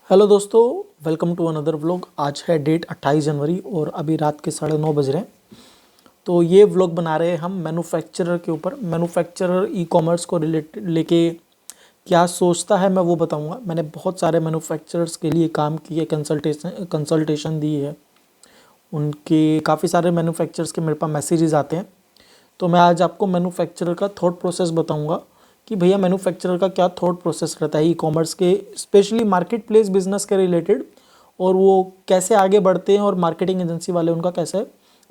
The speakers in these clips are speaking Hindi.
हेलो दोस्तों, वेलकम टू अनदर व्लॉग। आज है डेट 28 जनवरी और अभी रात के 9:30 बज रहे हैं। तो ये व्लॉग बना रहे हैं हम मैन्युफैक्चरर के ऊपर। मैन्युफैक्चरर ई कॉमर्स को रिलेटेड लेके क्या सोचता है मैं वो बताऊंगा। मैंने बहुत सारे मैन्युफैक्चरर्स के लिए काम किए, कंसल्टेशन दी है। उनके काफ़ी सारे मैन्युफैक्चरर्स के मेरे पास मैसेजेस आते हैं। तो मैं आज आपको मैन्युफैक्चरर का थॉट प्रोसेस बताऊंगा कि भैया मैन्युफैक्चरर का क्या थॉट प्रोसेस रहता है ई कॉमर्स के, स्पेशली मार्केट प्लेस बिजनेस के रिलेटेड, और वो कैसे आगे बढ़ते हैं और मार्केटिंग एजेंसी वाले उनका कैसे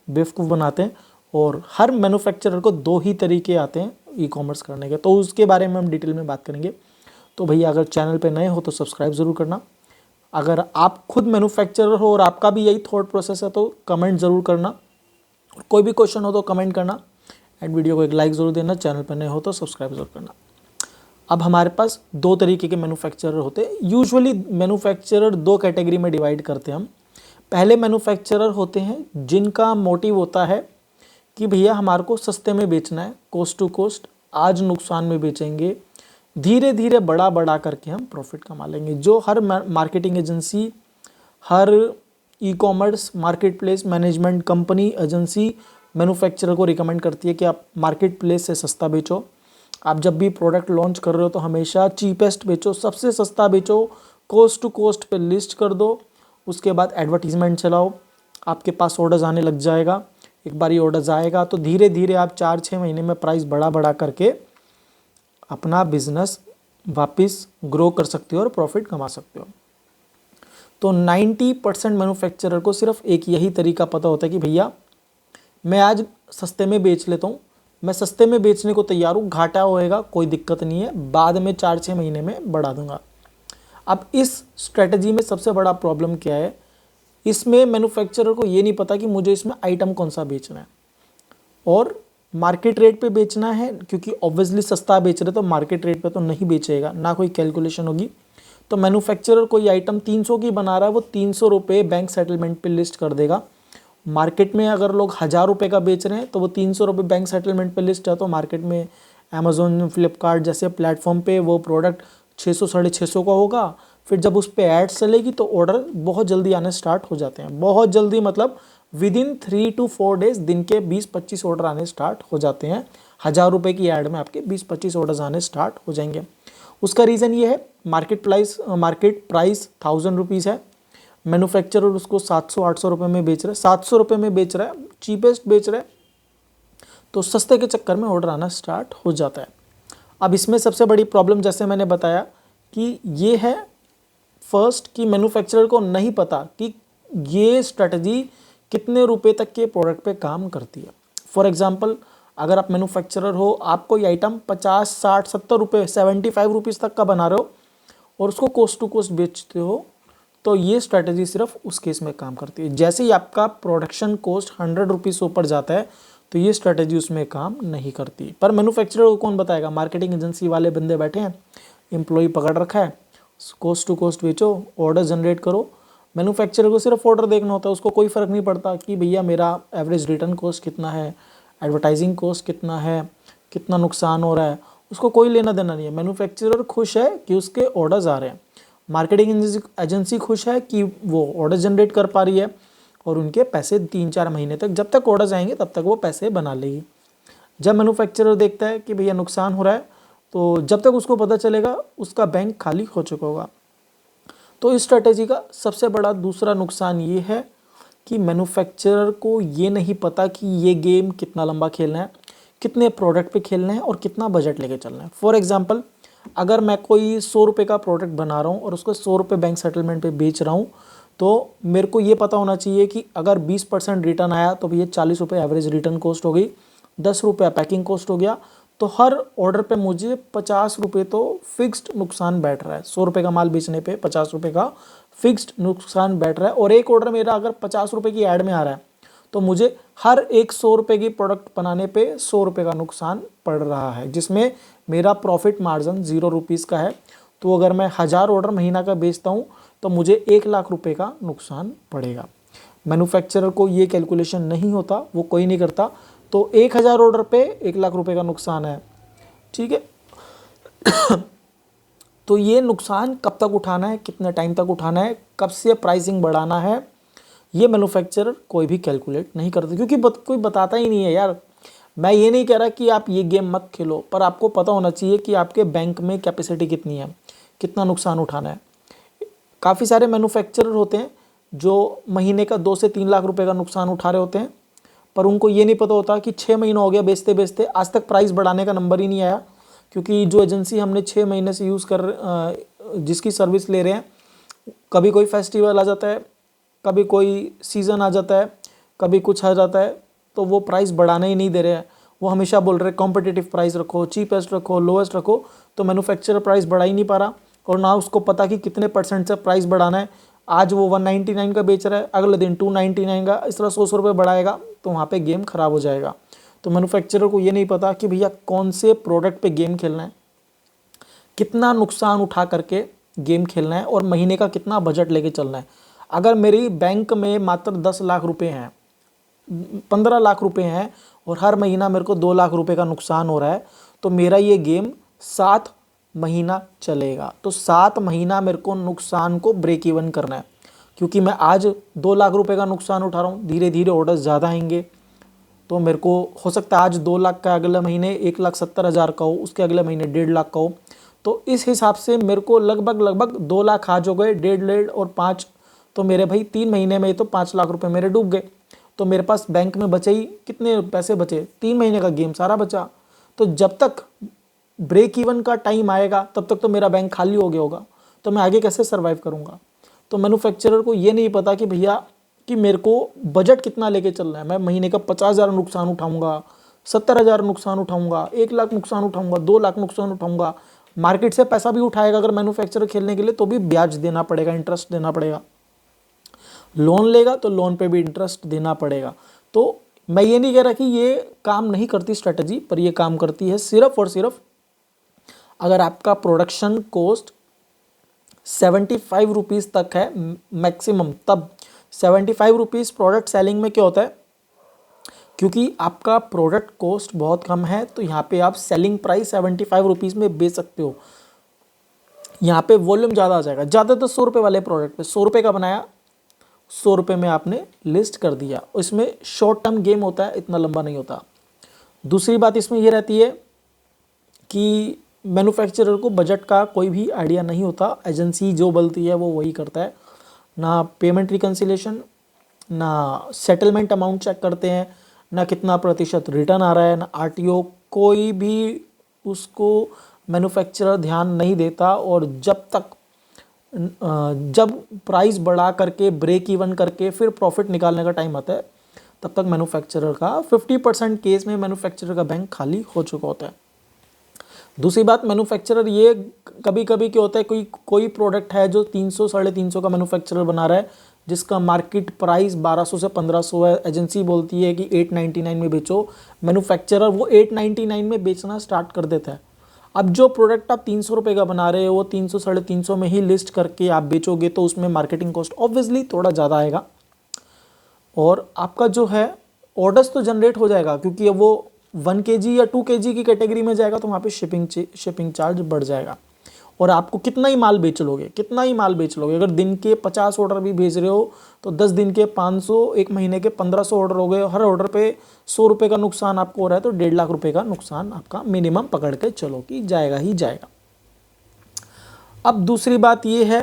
बेवकूफ़ बनाते हैं। और हर मैन्युफैक्चरर को दो ही तरीके आते हैं ई कॉमर्स करने के, तो उसके बारे में हम डिटेल में बात करेंगे। तो भैया अगर चैनल पे नए हो तो सब्सक्राइब ज़रूर करना। अगर आप खुद मैन्युफैक्चरर हो और आपका भी यही थॉट प्रोसेस है तो कमेंट ज़रूर करना। कोई भी क्वेश्चन हो तो कमेंट करना एंड वीडियो को एक लाइक ज़रूर देना। चैनल पर नए हो तो सब्सक्राइब ज़रूर करना। अब हमारे पास दो तरीके के मैन्युफैक्चरर होते हैं। यूजुअली मैन्युफैक्चरर दो कैटेगरी में डिवाइड करते हैं हम। पहले मैन्युफैक्चरर होते हैं जिनका मोटिव होता है कि भैया हमारे को सस्ते में बेचना है, कोस्ट टू कोस्ट, आज नुकसान में बेचेंगे, धीरे धीरे बड़ा बड़ा करके हम प्रॉफिट कमा लेंगे। जो हर मार्केटिंग एजेंसी, हर e commerce marketplace management company agency manufacturer को रिकमेंड करती है कि आप मार्केट प्लेस से सस्ता बेचो। आप जब भी प्रोडक्ट लॉन्च कर रहे हो तो हमेशा चीपेस्ट बेचो, सबसे सस्ता बेचो, कोस्ट टू कोस्ट पे लिस्ट कर दो। उसके बाद एडवर्टीजमेंट चलाओ, आपके पास ऑर्डर्स आने लग जाएगा। एक बार ये ऑर्डर्स आएगा तो धीरे धीरे आप 4-6 महीने में प्राइस बढ़ा बढ़ा करके अपना बिजनेस वापस ग्रो कर सकते हो और प्रॉफिट कमा सकते हो। तो 90% मैन्युफैक्चरर को सिर्फ एक यही तरीका पता होता है कि भैया मैं आज सस्ते में बेच लेता हूँ, मैं सस्ते में बेचने को तैयार हूँ, घाटा होएगा कोई दिक्कत नहीं है, बाद में 4-6 महीने में बढ़ा दूंगा। अब इस स्ट्रेटजी में सबसे बड़ा प्रॉब्लम क्या है, इसमें मैन्युफैक्चरर को ये नहीं पता कि मुझे इसमें आइटम कौन सा बेचना है और मार्केट रेट पे बेचना है, क्योंकि ऑब्वियसली सस्ता बेच रहे तो मार्केट रेट पे तो नहीं बेचेगा, ना कोई कैलकुलेशन होगी। तो मैन्युफैक्चरर कोई आइटम 300 की बना रहा है, वो 300 रुपये बैंक सेटलमेंट पे लिस्ट कर देगा। मार्केट में अगर लोग 1000 रुपये का बेच रहे हैं तो वो 300 रुपये बैंक सेटलमेंट पे लिस्ट है, तो मार्केट में अमेजोन, फ्लिपकार्ट जैसे प्लेटफॉर्म पे वो प्रोडक्ट 600-650 का होगा। फिर जब उस पर एड्स चलेगी तो ऑर्डर बहुत जल्दी आने स्टार्ट हो जाते हैं। बहुत जल्दी मतलब विद इन 3 to 4 डेज दिन के 20-25 ऑर्डर आने स्टार्ट हो जाते हैं। 1000 रुपये की ऐड में आपके 20-25 ऑर्डर्स आने स्टार्ट हो जाएंगे। उसका रीज़न ये है, मार्केट प्राइस 1000 रुपीज़ है, मैन्युफैक्चरर उसको 700-800 रुपये में बेच रहा है, 700 रुपये में बेच रहा है, चीपेस्ट बेच रहा है, तो सस्ते के चक्कर में ऑर्डर आना स्टार्ट हो जाता है। अब इसमें सबसे बड़ी प्रॉब्लम जैसे मैंने बताया कि ये है फर्स्ट कि मैन्युफैक्चरर को नहीं पता कि ये स्ट्रेटजी कितने रुपए तक के प्रोडक्ट पे काम करती है। फॉर एग्जांपल, अगर आप मैन्युफैक्चरर हो, आप कोई आइटम 50, 60, 70 रुपये, 75 रुपीज़ तक का बना रहे हो और उसको कोस्ट टू कोस्ट बेचते हो, तो ये स्ट्रेटजी सिर्फ उस केस में काम करती है। जैसे ही आपका प्रोडक्शन कॉस्ट 100 रुपीज़ से ऊपर जाता है तो ये स्ट्रेटजी उसमें काम नहीं करती। पर मैन्युफैक्चरर को कौन बताएगा? मार्केटिंग एजेंसी वाले बंदे बैठे हैं, एम्प्लॉय पकड़ रखा है, कोस्ट टू कोस्ट बेचो, ऑर्डर जनरेट करो। मैन्युफैक्चरर को सिर्फ ऑर्डर देखना होता है, उसको कोई फ़र्क नहीं पड़ता कि भैया मेरा एवरेज रिटर्न कॉस्ट कितना है, एडवर्टाइजिंग कॉस्ट कितना है, कितना नुकसान हो रहा है, उसको कोई लेना देना नहीं है। मैन्युफैक्चरर खुश है कि उसके ऑर्डर्स आ रहे हैं, मार्केटिंग एजेंसी खुश है कि वो ऑर्डर जनरेट कर पा रही है और उनके पैसे 3-4 महीने तक, जब तक ऑर्डर्स आएंगे तब तक वो पैसे बना लेगी। जब मैन्युफैक्चरर देखता है कि भैया नुकसान हो रहा है, तो जब तक उसको पता चलेगा उसका बैंक खाली हो चुका होगा। तो इस स्ट्रेटेजी का सबसे बड़ा दूसरा नुकसान ये है कि मैन्युफैक्चरर को ये नहीं पता कि ये गेम कितना लंबा खेलना है, कितने प्रोडक्ट पे खेलना है और कितना बजट लेके चलना है। फॉर एग्जांपल, अगर मैं कोई 100 रुपये का प्रोडक्ट बना रहा हूँ और उसको 100 रुपये बैंक सेटलमेंट पे बेच रहा हूँ, तो मेरे को ये पता होना चाहिए कि अगर 20% रिटर्न आया तो भैया 40 रुपये एवरेज रिटर्न कॉस्ट हो गई, 10 रुपये पैकिंग कॉस्ट हो गया, तो हर ऑर्डर पे मुझे 50 रुपये तो फिक्स्ड नुकसान बैठ रहा है। 100 रुपये का माल बेचने पे 50 रुपये का फिक्स्ड नुकसान बैठ रहा है। और एक ऑर्डर मेरा अगर 50 रुपये की ऐड में आ रहा है तो मुझे हर एक 100 रुपये की प्रोडक्ट बनाने पे 100 रुपये का नुकसान पड़ रहा है, जिसमें मेरा प्रॉफिट मार्जिन 0 रुपीज़ का है। तो अगर मैं 1000 ऑर्डर महीना का बेचता हूँ तो मुझे 1 लाख रुपये का नुकसान पड़ेगा। मैन्युफैक्चरर को ये कैलकुलेशन नहीं होता, वो कोई नहीं करता। तो 1000 ऑर्डर पे 1 लाख रुपये का नुकसान है, ठीक है। तो ये नुकसान कब तक उठाना है, कितने टाइम तक उठाना है, कब से प्राइसिंग बढ़ाना है, ये मैन्युफैक्चरर कोई भी कैलकुलेट नहीं करता, क्योंकि कोई बताता ही नहीं है यार। मैं ये नहीं कह रहा कि आप ये गेम मत खेलो, पर आपको पता होना चाहिए कि आपके बैंक में कैपेसिटी कितनी है, कितना नुकसान उठाना है। काफ़ी सारे मैन्युफैक्चरर होते हैं जो महीने का 2 से 3 लाख रुपए का नुकसान उठा रहे होते हैं, पर उनको ये नहीं पता होता कि 6 महीना हो गया बेचते बेचते, आज तक प्राइस बढ़ाने का नंबर ही नहीं आया। क्योंकि जो एजेंसी हमने 6 महीने से यूज़ जिसकी सर्विस ले रहे हैं, कभी कोई फेस्टिवल आ जाता है, कभी कोई सीज़न आ जाता है, कभी कुछ आ जाता है, तो वो प्राइस बढ़ाने ही नहीं दे रहे हैं। वो हमेशा बोल रहे हैं कॉम्पिटिटिव प्राइस रखो, चीपेस्ट रखो, लोएस्ट रखो। तो मैन्युफैक्चरर प्राइस बढ़ा ही नहीं पा रहा, और ना उसको पता कि कितने % से प्राइस बढ़ाना है। आज वो 199 का बेच रहा है, अगले दिन 299 का, इस तरह 100 रुपये बढ़ाएगा, तो वहाँ पे गेम खराब हो जाएगा। तो मैन्युफैक्चरर को ये नहीं पता कि भैया कौन से प्रोडक्ट पे गेम खेलना है, कितना नुकसान उठा करके गेम खेलना है, और महीने का कितना बजट लेके चलना है। अगर मेरी बैंक में मात्र 10 लाख रुपए हैं, 15 लाख रुपए हैं, और हर महीना मेरे को 2 लाख रुपए का नुकसान हो रहा है, तो मेरा ये गेम 7 महीना चलेगा। तो 7 महीना मेरे को नुकसान को ब्रेक इवन करना है, क्योंकि मैं आज 2 लाख रुपए का नुकसान उठा रहा हूँ, धीरे धीरे ऑर्डर्स ज़्यादा आएंगे, तो मेरे को हो सकता है आज 2 लाख का, अगले महीने 1,70,000 का हो, उसके अगले महीने 1.5 लाख का हो। तो इस हिसाब से मेरे को लगभग 2 लाख आज हो गए, 1.5 और 5, तो मेरे भाई 3 महीने में तो 5 लाख रुपए मेरे डूब गए। तो मेरे पास बैंक में बचे ही कितने पैसे बचे, 3 महीने का गेम सारा बचा। तो जब तक ब्रेक इवन का टाइम आएगा तब तक तो मेरा बैंक खाली हो गया होगा, तो मैं आगे कैसे सर्वाइव करूँगा। तो मैन्युफैक्चरर को ये नहीं पता कि भैया कि मेरे को बजट कितना लेके चलना है। मैं महीने का 50,000 नुकसान उठाऊंगा, 70,000 नुकसान उठाऊंगा, 1 लाख नुकसान उठाऊंगा, 2 लाख नुकसान उठाऊंगा। मार्केट से पैसा भी उठाएगा अगर मैन्युफैक्चरर खेलने के लिए, तो भी ब्याज देना पड़ेगा, इंटरेस्ट देना पड़ेगा। लोन लेगा तो लोन पे भी इंटरेस्ट देना पड़ेगा। तो मैं ये नहीं कह रहा कि ये काम नहीं करती स्ट्रेटजी, पर ये काम करती है सिर्फ और सिर्फ अगर आपका प्रोडक्शन कॉस्ट 75 रुपीज़ तक है मैक्सिमम। तब 75 रुपीज़ प्रोडक्ट सेलिंग में क्या होता है, क्योंकि आपका प्रोडक्ट कॉस्ट बहुत कम है, तो यहाँ पे आप सेलिंग प्राइस 75 रुपीज़ में बेच सकते हो। यहाँ पे वॉल्यूम ज़्यादा आ जाएगा। ज़्यादा तो 100 रुपये वाले प्रोडक्ट पे 100 रुपये का बनाया, 100 रुपये में आपने लिस्ट कर दिया। इसमें शॉर्ट टर्म गेम होता है, इतना लंबा नहीं होता। दूसरी बात इसमें यह रहती है कि मैन्युफैक्चरर को बजट का कोई भी आइडिया नहीं होता। एजेंसी जो बोलती है वो वही करता है। ना पेमेंट रिकन्सिलेशन, ना सेटलमेंट अमाउंट चेक करते हैं, ना कितना प्रतिशत रिटर्न आ रहा है, ना आरटीओ, कोई भी उसको मैन्युफैक्चरर ध्यान नहीं देता। और जब प्राइस बढ़ा करके ब्रेक इवन करके फिर प्रॉफिट निकालने का टाइम आता है, तब तक मैन्युफैक्चरर का 50% केस में मैन्युफैक्चरर का बैंक खाली हो चुका होता है। दूसरी बात, मैन्युफैक्चरर ये कभी कभी क्या होता है, कोई प्रोडक्ट है जो 300 350 का मैन्युफैक्चरर बना रहा है, जिसका मार्केट प्राइस 1200 से 1500 है। एजेंसी बोलती है कि 899 में बेचो, मैन्युफैक्चरर वो 899 में बेचना स्टार्ट कर देता है। अब जो प्रोडक्ट आप 300 रुपये का बना रहे हो, वो 300 350 में ही लिस्ट करके आप बेचोगे, तो उसमें मार्केटिंग कॉस्ट ऑब्वियसली थोड़ा ज़्यादा आएगा, और आपका जो है ऑर्डर्स तो जनरेट हो जाएगा, क्योंकि वो 1 kg या 2 kg की कैटेगरी में जाएगा, तो वहाँ पे शिपिंग चार्ज बढ़ जाएगा। और आपको कितना ही माल बेच लोगे, अगर दिन के 50 ऑर्डर भी भेज रहे हो, तो 10 दिन के 500, एक महीने के 1500 ऑर्डर हो गए, हर ऑर्डर पे 100 रुपये का नुकसान आपको हो रहा है, तो 1.5 लाख रुपए का नुकसान आपका मिनिमम पकड़ के चलो कि जाएगा ही जाएगा। अब दूसरी बात ये है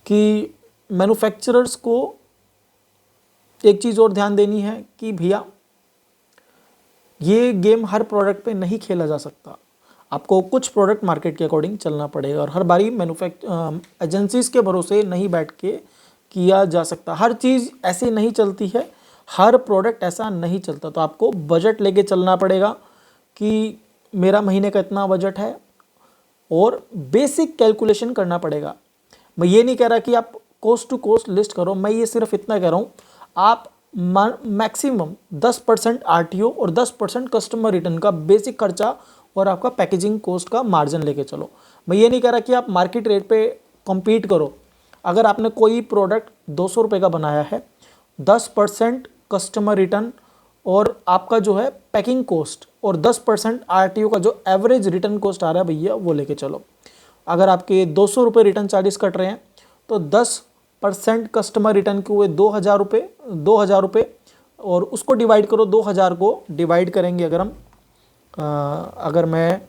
कि मैन्युफैक्चरर्स को एक चीज़ और ध्यान देनी है कि भैया ये गेम हर प्रोडक्ट पे नहीं खेला जा सकता। आपको कुछ प्रोडक्ट मार्केट के अकॉर्डिंग चलना पड़ेगा, और हर बारी एजेंसीज़ के भरोसे नहीं बैठ के किया जा सकता। हर चीज़ ऐसे नहीं चलती है, हर प्रोडक्ट ऐसा नहीं चलता। तो आपको बजट लेके चलना पड़ेगा कि मेरा महीने का इतना बजट है, और बेसिक कैलकुलेशन करना पड़ेगा। मैं ये नहीं कह रहा कि आप कोस्ट टू कोस्ट लिस्ट करो, मैं ये सिर्फ इतना कह रहा हूँ, आप मैक्सिमम 10% आरटीओ और 10% कस्टमर रिटर्न का बेसिक खर्चा और आपका पैकेजिंग कॉस्ट का मार्जिन लेके चलो। मैं ये नहीं कह रहा कि आप मार्केट रेट पे कम्पीट करो। अगर आपने कोई प्रोडक्ट 200 रुपये का बनाया है, 10% कस्टमर रिटर्न और आपका जो है पैकिंग कॉस्ट और 10% आरटीओ का जो एवरेज रिटर्न कॉस्ट आ रहा है भैया, वो लेके चलो। अगर आपके 200 रुपये रिटर्न चार्जेस कट रहे हैं तो 10% कस्टमर रिटर्न के हुए 2,000 रुपये और उसको डिवाइड करो, 2,000 को डिवाइड करेंगे अगर हम अगर मैं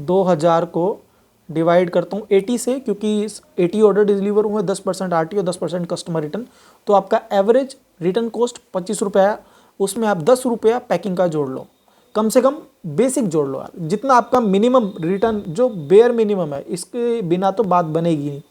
2,000 को डिवाइड करता हूँ 80 से, क्योंकि 80 ऑर्डर डिलीवर हुए, 10% RTO 10% कस्टमर रिटर्न, तो आपका एवरेज रिटर्न कॉस्ट 25 रुपये आया। उसमें आप 10 रुपया पैकिंग का जोड़ लो, कम से कम बेसिक जोड़ लो यार, जितना आपका मिनिमम रिटर्न जो बेयर मिनिमम है, इसके बिना तो बात बनेगी नहीं।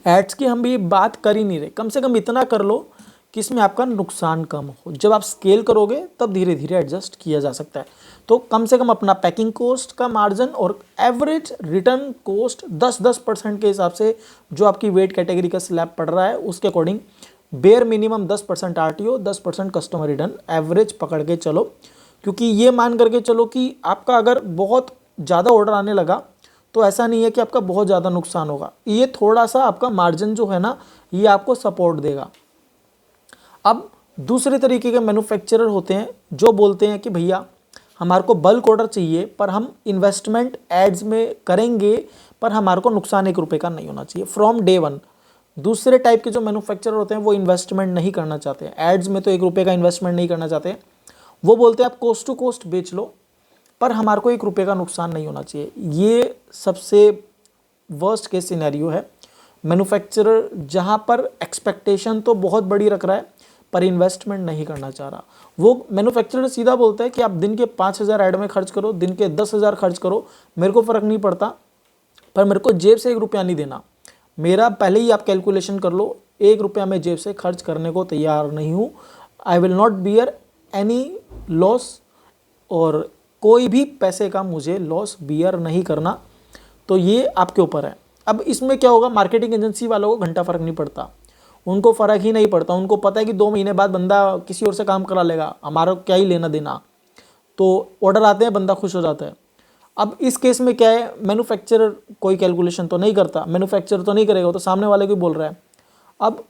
एड्स की हम भी बात कर ही नहीं रहे, कम से कम इतना कर लो कि इसमें आपका नुकसान कम हो। जब आप स्केल करोगे तब धीरे धीरे एडजस्ट किया जा सकता है। तो कम से कम अपना पैकिंग कॉस्ट का मार्जिन और एवरेज रिटर्न कॉस्ट 10% के हिसाब से जो आपकी वेट कैटेगरी का स्लैब पड़ रहा है उसके according bare minimum 10% RTO 10% customer return average पकड़ के चलो। क्योंकि ये मान करके चलो कि आपका अगर बहुत ज़्यादा ऑर्डर आने लगा तो ऐसा नहीं है कि आपका बहुत ज़्यादा नुकसान होगा, ये थोड़ा सा आपका मार्जिन जो है ना ये आपको सपोर्ट देगा। अब दूसरे तरीके के मैन्युफैक्चरर होते हैं जो बोलते हैं कि भैया हमारे को बल्क ऑर्डर चाहिए पर हम इन्वेस्टमेंट एड्स में करेंगे पर हमारे को नुकसान 1 रुपये का नहीं होना चाहिए फ्रॉम डे वन। दूसरे टाइप के जो मैन्युफैक्चरर होते हैं वो इन्वेस्टमेंट नहीं करना चाहते हैं, एड्स में तो 1 रुपये का इन्वेस्टमेंट नहीं करना चाहते हैं। वो बोलते हैं आप कोस्ट टू कोस्ट बेच लो पर हमारे को 1 रुपये का नुकसान नहीं होना चाहिए। ये सबसे वर्स्ट केस सिनेरियो है। मैन्युफैक्चरर जहाँ पर एक्सपेक्टेशन तो बहुत बड़ी रख रहा है पर इन्वेस्टमेंट नहीं करना चाह रहा, वो मैन्युफैक्चरर सीधा बोलता है कि आप दिन के 5,000 ऐड में खर्च करो, दिन के 10,000 खर्च करो, मेरे को फ़र्क नहीं पड़ता, पर मेरे को जेब से 1 रुपया नहीं देना। मेरा पहले ही आप कैलकुलेशन कर लो, 1 रुपया मैं जेब से खर्च करने को तैयार नहीं हूँ। I will not bear any loss, और कोई भी पैसे का मुझे लॉस बियर नहीं करना। तो ये आपके ऊपर है। अब इसमें क्या होगा, मार्केटिंग एजेंसी वालों को घंटा फ़र्क नहीं पड़ता, उनको फ़र्क ही नहीं पड़ता। उनको पता है कि 2 महीने बाद बंदा किसी और से काम करा लेगा, हमारा क्या ही लेना देना। तो ऑर्डर आते हैं, बंदा खुश हो जाता है। अब इस केस में क्या है, मैन्युफैक्चरर कोई कैलकुलेशन तो नहीं करता, मैन्युफैक्चरर तो नहीं करेगा, तो सामने वाले को बोल रहा है। अब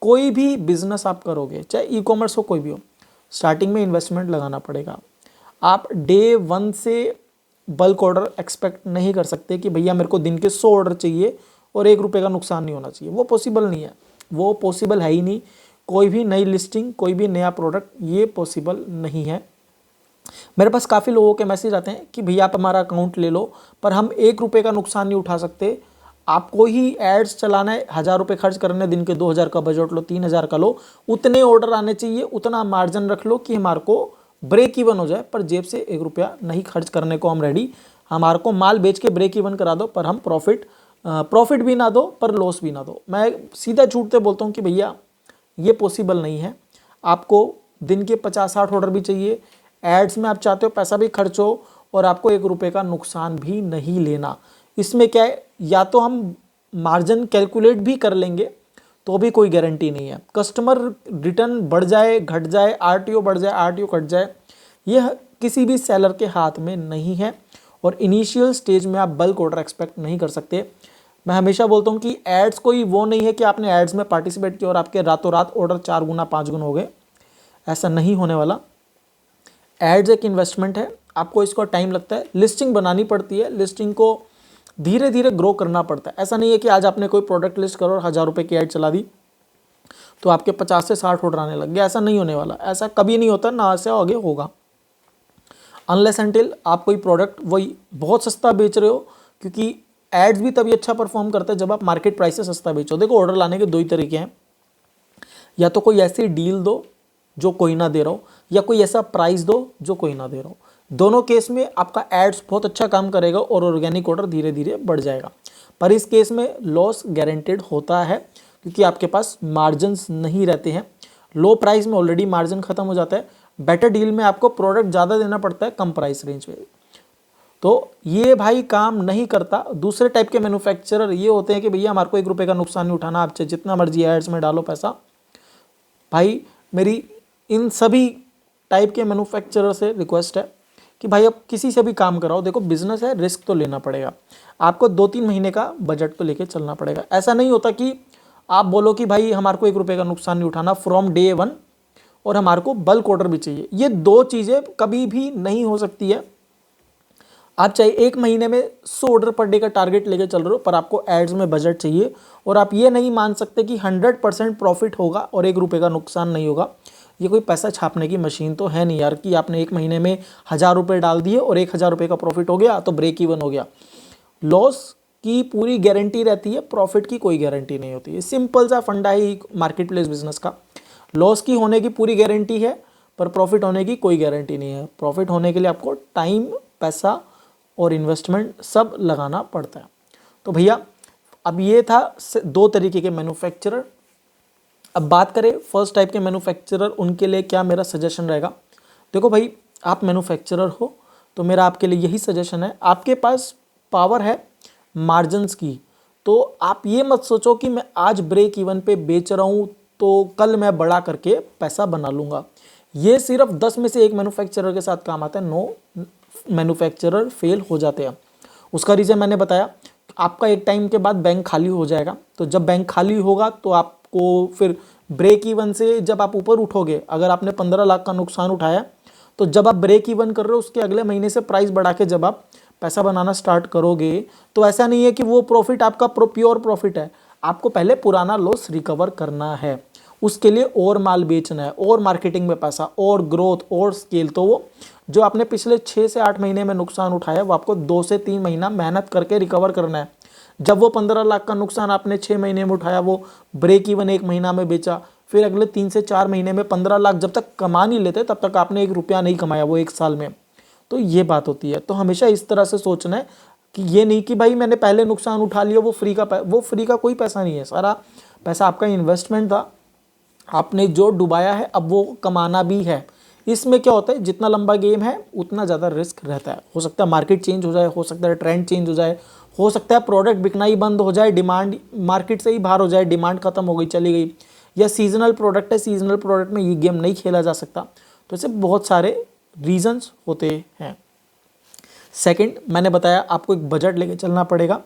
कोई भी बिजनेस आप करोगे, चाहे ई-कॉमर्स हो कोई भी हो, स्टार्टिंग में इन्वेस्टमेंट लगाना पड़ेगा। आप डे 1 से बल्क ऑर्डर एक्सपेक्ट नहीं कर सकते कि भैया मेरे को दिन के 100 ऑर्डर चाहिए और 1 रुपये का नुकसान नहीं होना चाहिए। वो पॉसिबल नहीं है, वो पॉसिबल है ही नहीं। कोई भी नई लिस्टिंग, कोई भी नया प्रोडक्ट, ये पॉसिबल नहीं है। मेरे पास काफ़ी लोगों के मैसेज आते हैं कि भैया आप हमारा अकाउंट ले लो पर हम 1 रुपये का नुकसान नहीं उठा सकते। आपको ही एड्स चलाना है, 1,000 रुपये खर्च करने, दिन के 2,000 का बजट लो, 3,000 का लो, उतने ऑर्डर आने चाहिए, उतना मार्जिन रख लो कि हमारे को ब्रेक इवन हो जाए, पर जेब से 1 रुपया नहीं खर्च करने को हम रेडी। हमारे को माल बेच के ब्रेक इवन करा दो पर हम प्रॉफिट भी ना दो पर लॉस भी ना दो। मैं सीधा छूटते बोलता हूँ कि भैया ये पॉसिबल नहीं है। आपको दिन के 50-60 ऑर्डर भी चाहिए, एड्स में आप चाहते हो पैसा भी खर्च हो और आपको 1 रुपये का नुकसान भी नहीं लेना। इसमें क्या है, या तो हम मार्जिन कैलकुलेट भी कर लेंगे तो भी कोई गारंटी नहीं है। कस्टमर रिटर्न बढ़ जाए घट जाए, RTO बढ़ जाए RTO घट जाए, यह किसी भी सेलर के हाथ में नहीं है। और इनिशियल स्टेज में आप बल्क ऑर्डर एक्सपेक्ट नहीं कर सकते। मैं हमेशा बोलता हूँ कि एड्स कोई वो नहीं है कि आपने एड्स में पार्टिसिपेट किया और आपके रातों रात ऑर्डर 4 गुना 5 गुना हो गए, ऐसा नहीं होने वाला। एड्स एक इन्वेस्टमेंट है, आपको इसको टाइम लगता है, लिस्टिंग बनानी पड़ती है, लिस्टिंग को धीरे धीरे ग्रो करना पड़ता है। ऐसा नहीं है कि आज आपने कोई प्रोडक्ट लिस्ट करो और 1,000 रुपये की ऐड चला दी तो आपके 50 से 60 ऑर्डर आने लग गए, ऐसा नहीं होने वाला। ऐसा कभी नहीं होता, ना से आगे होगा। अनलेस एंटिल आप कोई प्रोडक्ट वही बहुत सस्ता बेच रहे हो, क्योंकि एड्स भी तभी अच्छा परफॉर्म करता है जब आप मार्केट प्राइस से सस्ता बेचो। देखो ऑर्डर लाने के 2 ही तरीके हैं, या तो कोई ऐसी डील दो जो कोई ना दे रहा हो, या कोई ऐसा प्राइस दो जो कोई ना दे रहा हो। दोनों केस में आपका एड्स बहुत अच्छा काम करेगा और ऑर्गेनिक ऑर्डर धीरे धीरे बढ़ जाएगा। पर इस केस में लॉस गारंटेड होता है क्योंकि आपके पास मार्जिन्स नहीं रहते हैं। लो प्राइस में ऑलरेडी मार्जिन खत्म हो जाता है, बेटर डील में आपको प्रोडक्ट ज़्यादा देना पड़ता है कम प्राइस रेंज में। तो ये भाई काम नहीं करता। दूसरे टाइप के मैन्युफैक्चरर ये होते हैं कि भैया हमारे को 1 रुपये का नुकसान नहीं उठाना, आप चाहे जितना मर्जी एड्स में डालो पैसा। भाई मेरी इन सभी टाइप के मैन्युफैक्चरर से रिक्वेस्ट है कि भाई आप किसी से भी काम कराओ, देखो बिजनेस है, रिस्क तो लेना पड़ेगा आपको। 2-3 महीने का बजट तो लेके चलना पड़ेगा। ऐसा नहीं होता कि आप बोलो कि भाई हमारे को 1 रुपये का नुकसान नहीं उठाना फ्रॉम डे 1 और हमारे को बल्क ऑर्डर भी चाहिए। ये 2 चीज़ें कभी भी नहीं हो सकती है। आप चाहे एक महीने में 100 ऑर्डर पर डे का टारगेट लेके चल रहे हो, पर आपको एड्स में बजट चाहिए और आप ये नहीं मान सकते कि 100% प्रॉफिट होगा और 1 रुपये का नुकसान नहीं होगा। ये कोई पैसा छापने की मशीन तो है नहीं यार कि आपने एक महीने में 1000 रुपये डाल दिए और 1000 रुपये का प्रॉफिट हो गया तो ब्रेक इवन हो गया। लॉस की पूरी गारंटी रहती है, प्रॉफिट की कोई गारंटी नहीं होती है। सिंपल सा फंडा है मार्केट प्लेस बिजनेस का। लॉस की होने की पूरी गारंटी है पर प्रॉफिट होने की कोई गारंटी नहीं है। प्रॉफिट होने के लिए आपको टाइम, पैसा और इन्वेस्टमेंट सब लगाना पड़ता है। तो भैया अब ये था 2 तरीके के मैन्युफैक्चरर। अब बात करें फर्स्ट टाइप के मैन्युफैक्चरर, उनके लिए क्या मेरा सजेशन रहेगा। देखो भाई, आप मैन्युफैक्चरर हो तो मेरा आपके लिए यही सजेशन है, आपके पास पावर है मार्जिन्स की, तो आप ये मत सोचो कि मैं आज ब्रेक इवन पे बेच रहा हूँ तो कल मैं बड़ा करके पैसा बना लूँगा। ये सिर्फ 10 में से एक मैन्युफैक्चरर के साथ काम आता है। 9 मैन्युफैक्चरर फेल हो जाते हैं। उसका रीज़न मैंने बताया, आपका एक टाइम के बाद बैंक खाली हो जाएगा। तो जब बैंक खाली होगा तो आपको फिर ब्रेक इवन से जब आप ऊपर उठोगे, अगर आपने 15 लाख का नुकसान उठाया तो जब आप ब्रेक इवन कर रहे हो उसके अगले महीने से प्राइस बढ़ा के जब आप पैसा बनाना स्टार्ट करोगे तो ऐसा नहीं है कि वो प्रॉफिट आपका प्योर प्रॉफिट है। आपको पहले पुराना लॉस रिकवर करना है, उसके लिए और माल बेचना है और मार्केटिंग में पैसा और ग्रोथ और स्केल। तो वो जो आपने पिछले 6 से 8 महीने में नुकसान उठाया वो आपको 2 से 3 महीना मेहनत करके रिकवर करना है। जब वो 15 लाख का नुकसान आपने 6 महीने में उठाया, वो ब्रेक इवन 1 महीना में बेचा, फिर अगले 3 से 4 महीने में 15 लाख जब तक कमा नहीं लेते तब तक आपने 1 रुपया नहीं कमाया वो 1 साल में। तो ये बात होती है। तो हमेशा इस तरह से सोचना है कि ये नहीं कि भाई मैंने पहले नुकसान उठा लिया वो फ्री का कोई पैसा नहीं है। सारा पैसा आपका इन्वेस्टमेंट था, आपने जो डुबाया है अब वो कमाना भी है। इसमें क्या होता है, जितना लंबा गेम है उतना ज़्यादा रिस्क रहता है। हो सकता है मार्केट चेंज हो जाए, हो सकता है ट्रेंड चेंज हो जाए, हो सकता है प्रोडक्ट बिकना ही बंद हो जाए, डिमांड मार्केट से ही बाहर हो जाए, डिमांड खत्म हो गई चली गई, या सीजनल प्रोडक्ट है, सीजनल प्रोडक्ट में ये गेम नहीं खेला जा सकता। तो ऐसे बहुत सारे रीजंस होते हैं। सेकंड, मैंने बताया आपको एक बजट लेके चलना पड़ेगा।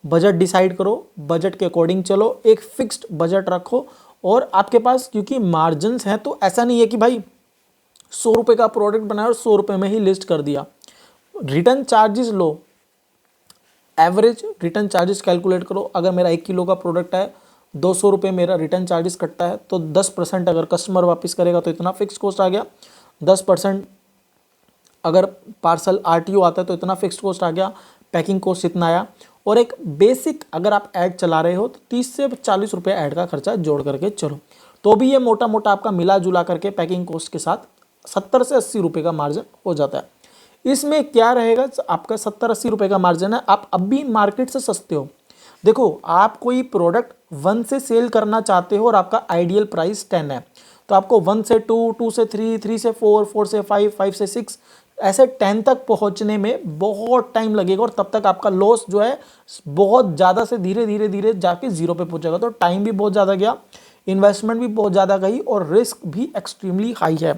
बजट डिसाइड करो, बजट के अकॉर्डिंग चलो, एक फिक्स्ड बजट रखो। और आपके पास क्योंकि मार्जिन्स हैं तो ऐसा नहीं है कि भाई 100 रुपये का प्रोडक्ट बनाया और 100 रुपये में ही लिस्ट कर दिया। रिटर्न चार्जेस लो, एवरेज रिटर्न चार्जेस कैलकुलेट करो। अगर मेरा 1 किलो का प्रोडक्ट है, 200 रुपये मेरा रिटर्न चार्जेस कटता है, तो 10% अगर कस्टमर वापस करेगा तो इतना फिक्स कॉस्ट आ गया। 10% अगर पार्सल RTO आता है तो इतना फिक्स कॉस्ट आ गया, पैकिंग कॉस्ट इतना आया। और एक बेसिक अगर आप ऐड चला रहे हो तो 30 से 40 रुपये ऐड का खर्चा जोड़ करके चलो, तो भी ये मोटा मोटा आपका मिला जुला करके पैकिंग कॉस्ट के साथ 70 से 80 रुपये का मार्जिन हो जाता है। इसमें क्या रहेगा, आपका 70-80 रुपये का मार्जिन है, आप अब भी मार्केट से सस्ते हो। देखो, आप कोई प्रोडक्ट 1 से सेल करना चाहते हो और आपका आइडियल प्राइस 10 है, तो आपको 1 से 2, 2 से 3, 3 से 4, 4 से 5, 5 से 6 ऐसे 10 तक पहुंचने में बहुत टाइम लगेगा। और तब तक आपका लॉस जो है बहुत ज़्यादा से धीरे धीरे धीरे जाके 0 पे पहुंचेगा। तो टाइम भी बहुत ज़्यादा गया, इन्वेस्टमेंट भी बहुत ज़्यादा गई और रिस्क भी एक्सट्रीमली हाई है।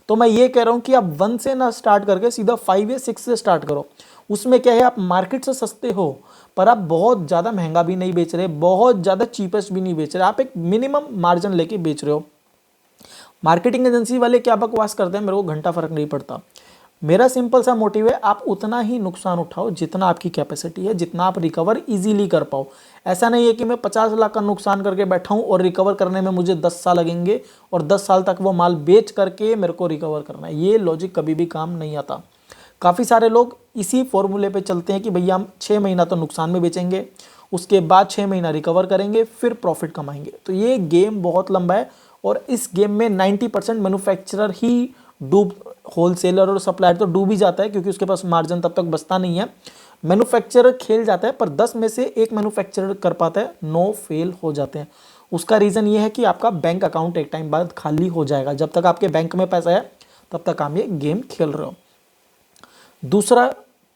तो मैं ये कह रहा हूँ कि आप 1 से ना स्टार्ट करके सीधा 5 या 6 से स्टार्ट करो। उसमें क्या है, आप मार्केट से सस्ते हो पर आप बहुत ज़्यादा महंगा भी नहीं बेच रहे, बहुत ज़्यादा चीपेस्ट भी नहीं बेच रहे, आप एक मिनिमम मार्जिन लेके बेच रहे हो। मार्केटिंग एजेंसी वाले क्या बकवास करते हैं, मेरे को घंटा फर्क नहीं पड़ता। मेरा सिंपल सा मोटिव है, आप उतना ही नुकसान उठाओ जितना आपकी कैपेसिटी है, जितना आप रिकवर इजीली कर पाओ। ऐसा नहीं है कि मैं 50 लाख का नुकसान करके बैठा हूँ और रिकवर करने में मुझे 10 साल लगेंगे और 10 साल तक वो माल बेच करके मेरे को रिकवर करना है। ये लॉजिक कभी भी काम नहीं आता। काफ़ी सारे लोग इसी फॉर्मूले पे चलते हैं कि भैया हम 6 महीना तो नुकसान में बेचेंगे, उसके बाद 6 महीना रिकवर करेंगे, फिर प्रॉफिट कमाएंगे। तो ये गेम बहुत लंबा है और इस गेम में 90% मैन्युफैक्चरर ही डूब, होलसेलर और सप्लायर तो डूब ही जाता है क्योंकि उसके पास मार्जिन तब तक बचता नहीं है। मैन्युफैक्चरर खेल जाता है पर 10 में से एक मैन्युफैक्चरर कर पाता है, 9 फेल हो जाते हैं। उसका रीज़न ये है कि आपका बैंक अकाउंट एक टाइम बाद खाली हो जाएगा। जब तक आपके बैंक में पैसा है तब तक आप ये गेम खेल रहे हो। दूसरा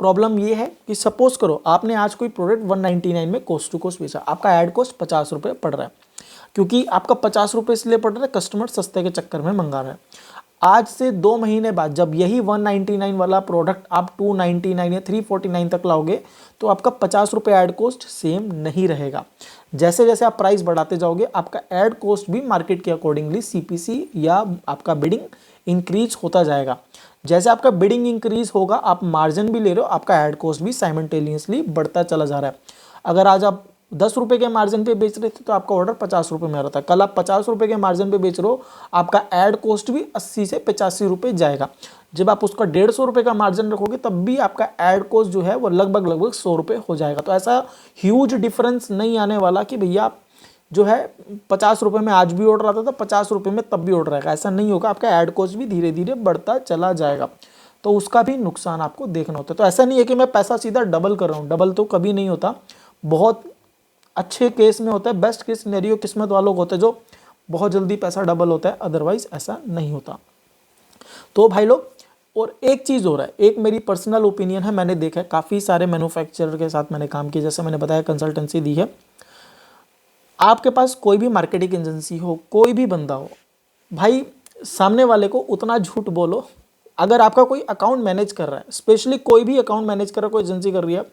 प्रॉब्लम ये है कि सपोज करो आपने आज कोई प्रोडक्ट 199 में कोस्ट टू कोस्ट बेचा, आपका ऐड कॉस्ट 50 रुपये पड़ रहा है। क्योंकि आपका 50 रुपये इसलिए पड़ रहा है, कस्टमर सस्ते के चक्कर में मंगा रहा है। आज से 2 महीने बाद जब यही 199 वाला प्रोडक्ट आप 299 या 349 तक लाओगे तो आपका 50 रुपये ऐड कॉस्ट सेम नहीं रहेगा। जैसे जैसे आप प्राइस बढ़ाते जाओगे आपका ऐड कॉस्ट भी मार्केट के अकॉर्डिंगली CPC या आपका बिडिंग इंक्रीज होता जाएगा। जैसे आपका बिडिंग इंक्रीज होगा, आप मार्जिन भी ले रहे हो, आपका ऐड कॉस्ट भी साइमल्टेनियसली बढ़ता चला जा रहा है। अगर आज आप 10 रुपये के मार्जिन पे बेच रहे थे तो आपका ऑर्डर 50 रुपये में आ रहा था, कल आप 50 रुपये के मार्जिन पे बेच रहे हो, आपका ऐड कॉस्ट भी 80 से 85 रुपये जाएगा। जब आप उसका 150 रुपये का मार्जिन रखोगे तब भी आपका ऐड कॉस्ट जो है वो लगभग 100 रुपये हो जाएगा। तो ऐसा ह्यूज डिफरेंस नहीं आने वाला कि भैया आप जो है 50 रुपये में आज भी ऑर्डर आता था, 50 रुपये में तब भी ऑर्डर आएगा, ऐसा नहीं होगा। आपका ऐड कॉस्ट भी धीरे धीरे बढ़ता चला जाएगा, तो उसका भी नुकसान आपको देखना होता है। तो ऐसा नहीं है कि मैं पैसा सीधा डबल कर रहा हूँ, डबल तो कभी नहीं होता, बहुत अच्छे केस में होता है, बेस्ट केस सिनेरियो किस्मत वालों को होता है जो बहुत जल्दी पैसा डबल होता है, अदरवाइज ऐसा नहीं होता। तो भाई लोग, और एक चीज़ हो रहा है, एक मेरी पर्सनल ओपिनियन है, मैंने देखा है काफ़ी सारे मैन्युफैक्चरर के साथ मैंने काम किया, जैसे मैंने बताया कंसल्टेंसी दी है। आपके पास कोई भी मार्केटिंग एजेंसी हो, कोई भी बंदा हो, भाई सामने वाले को उतना झूठ बोलो, अगर आपका कोई अकाउंट मैनेज कर रहा है, स्पेशली कोई भी अकाउंट मैनेज कर रहा है, कोई एजेंसी कर रही है,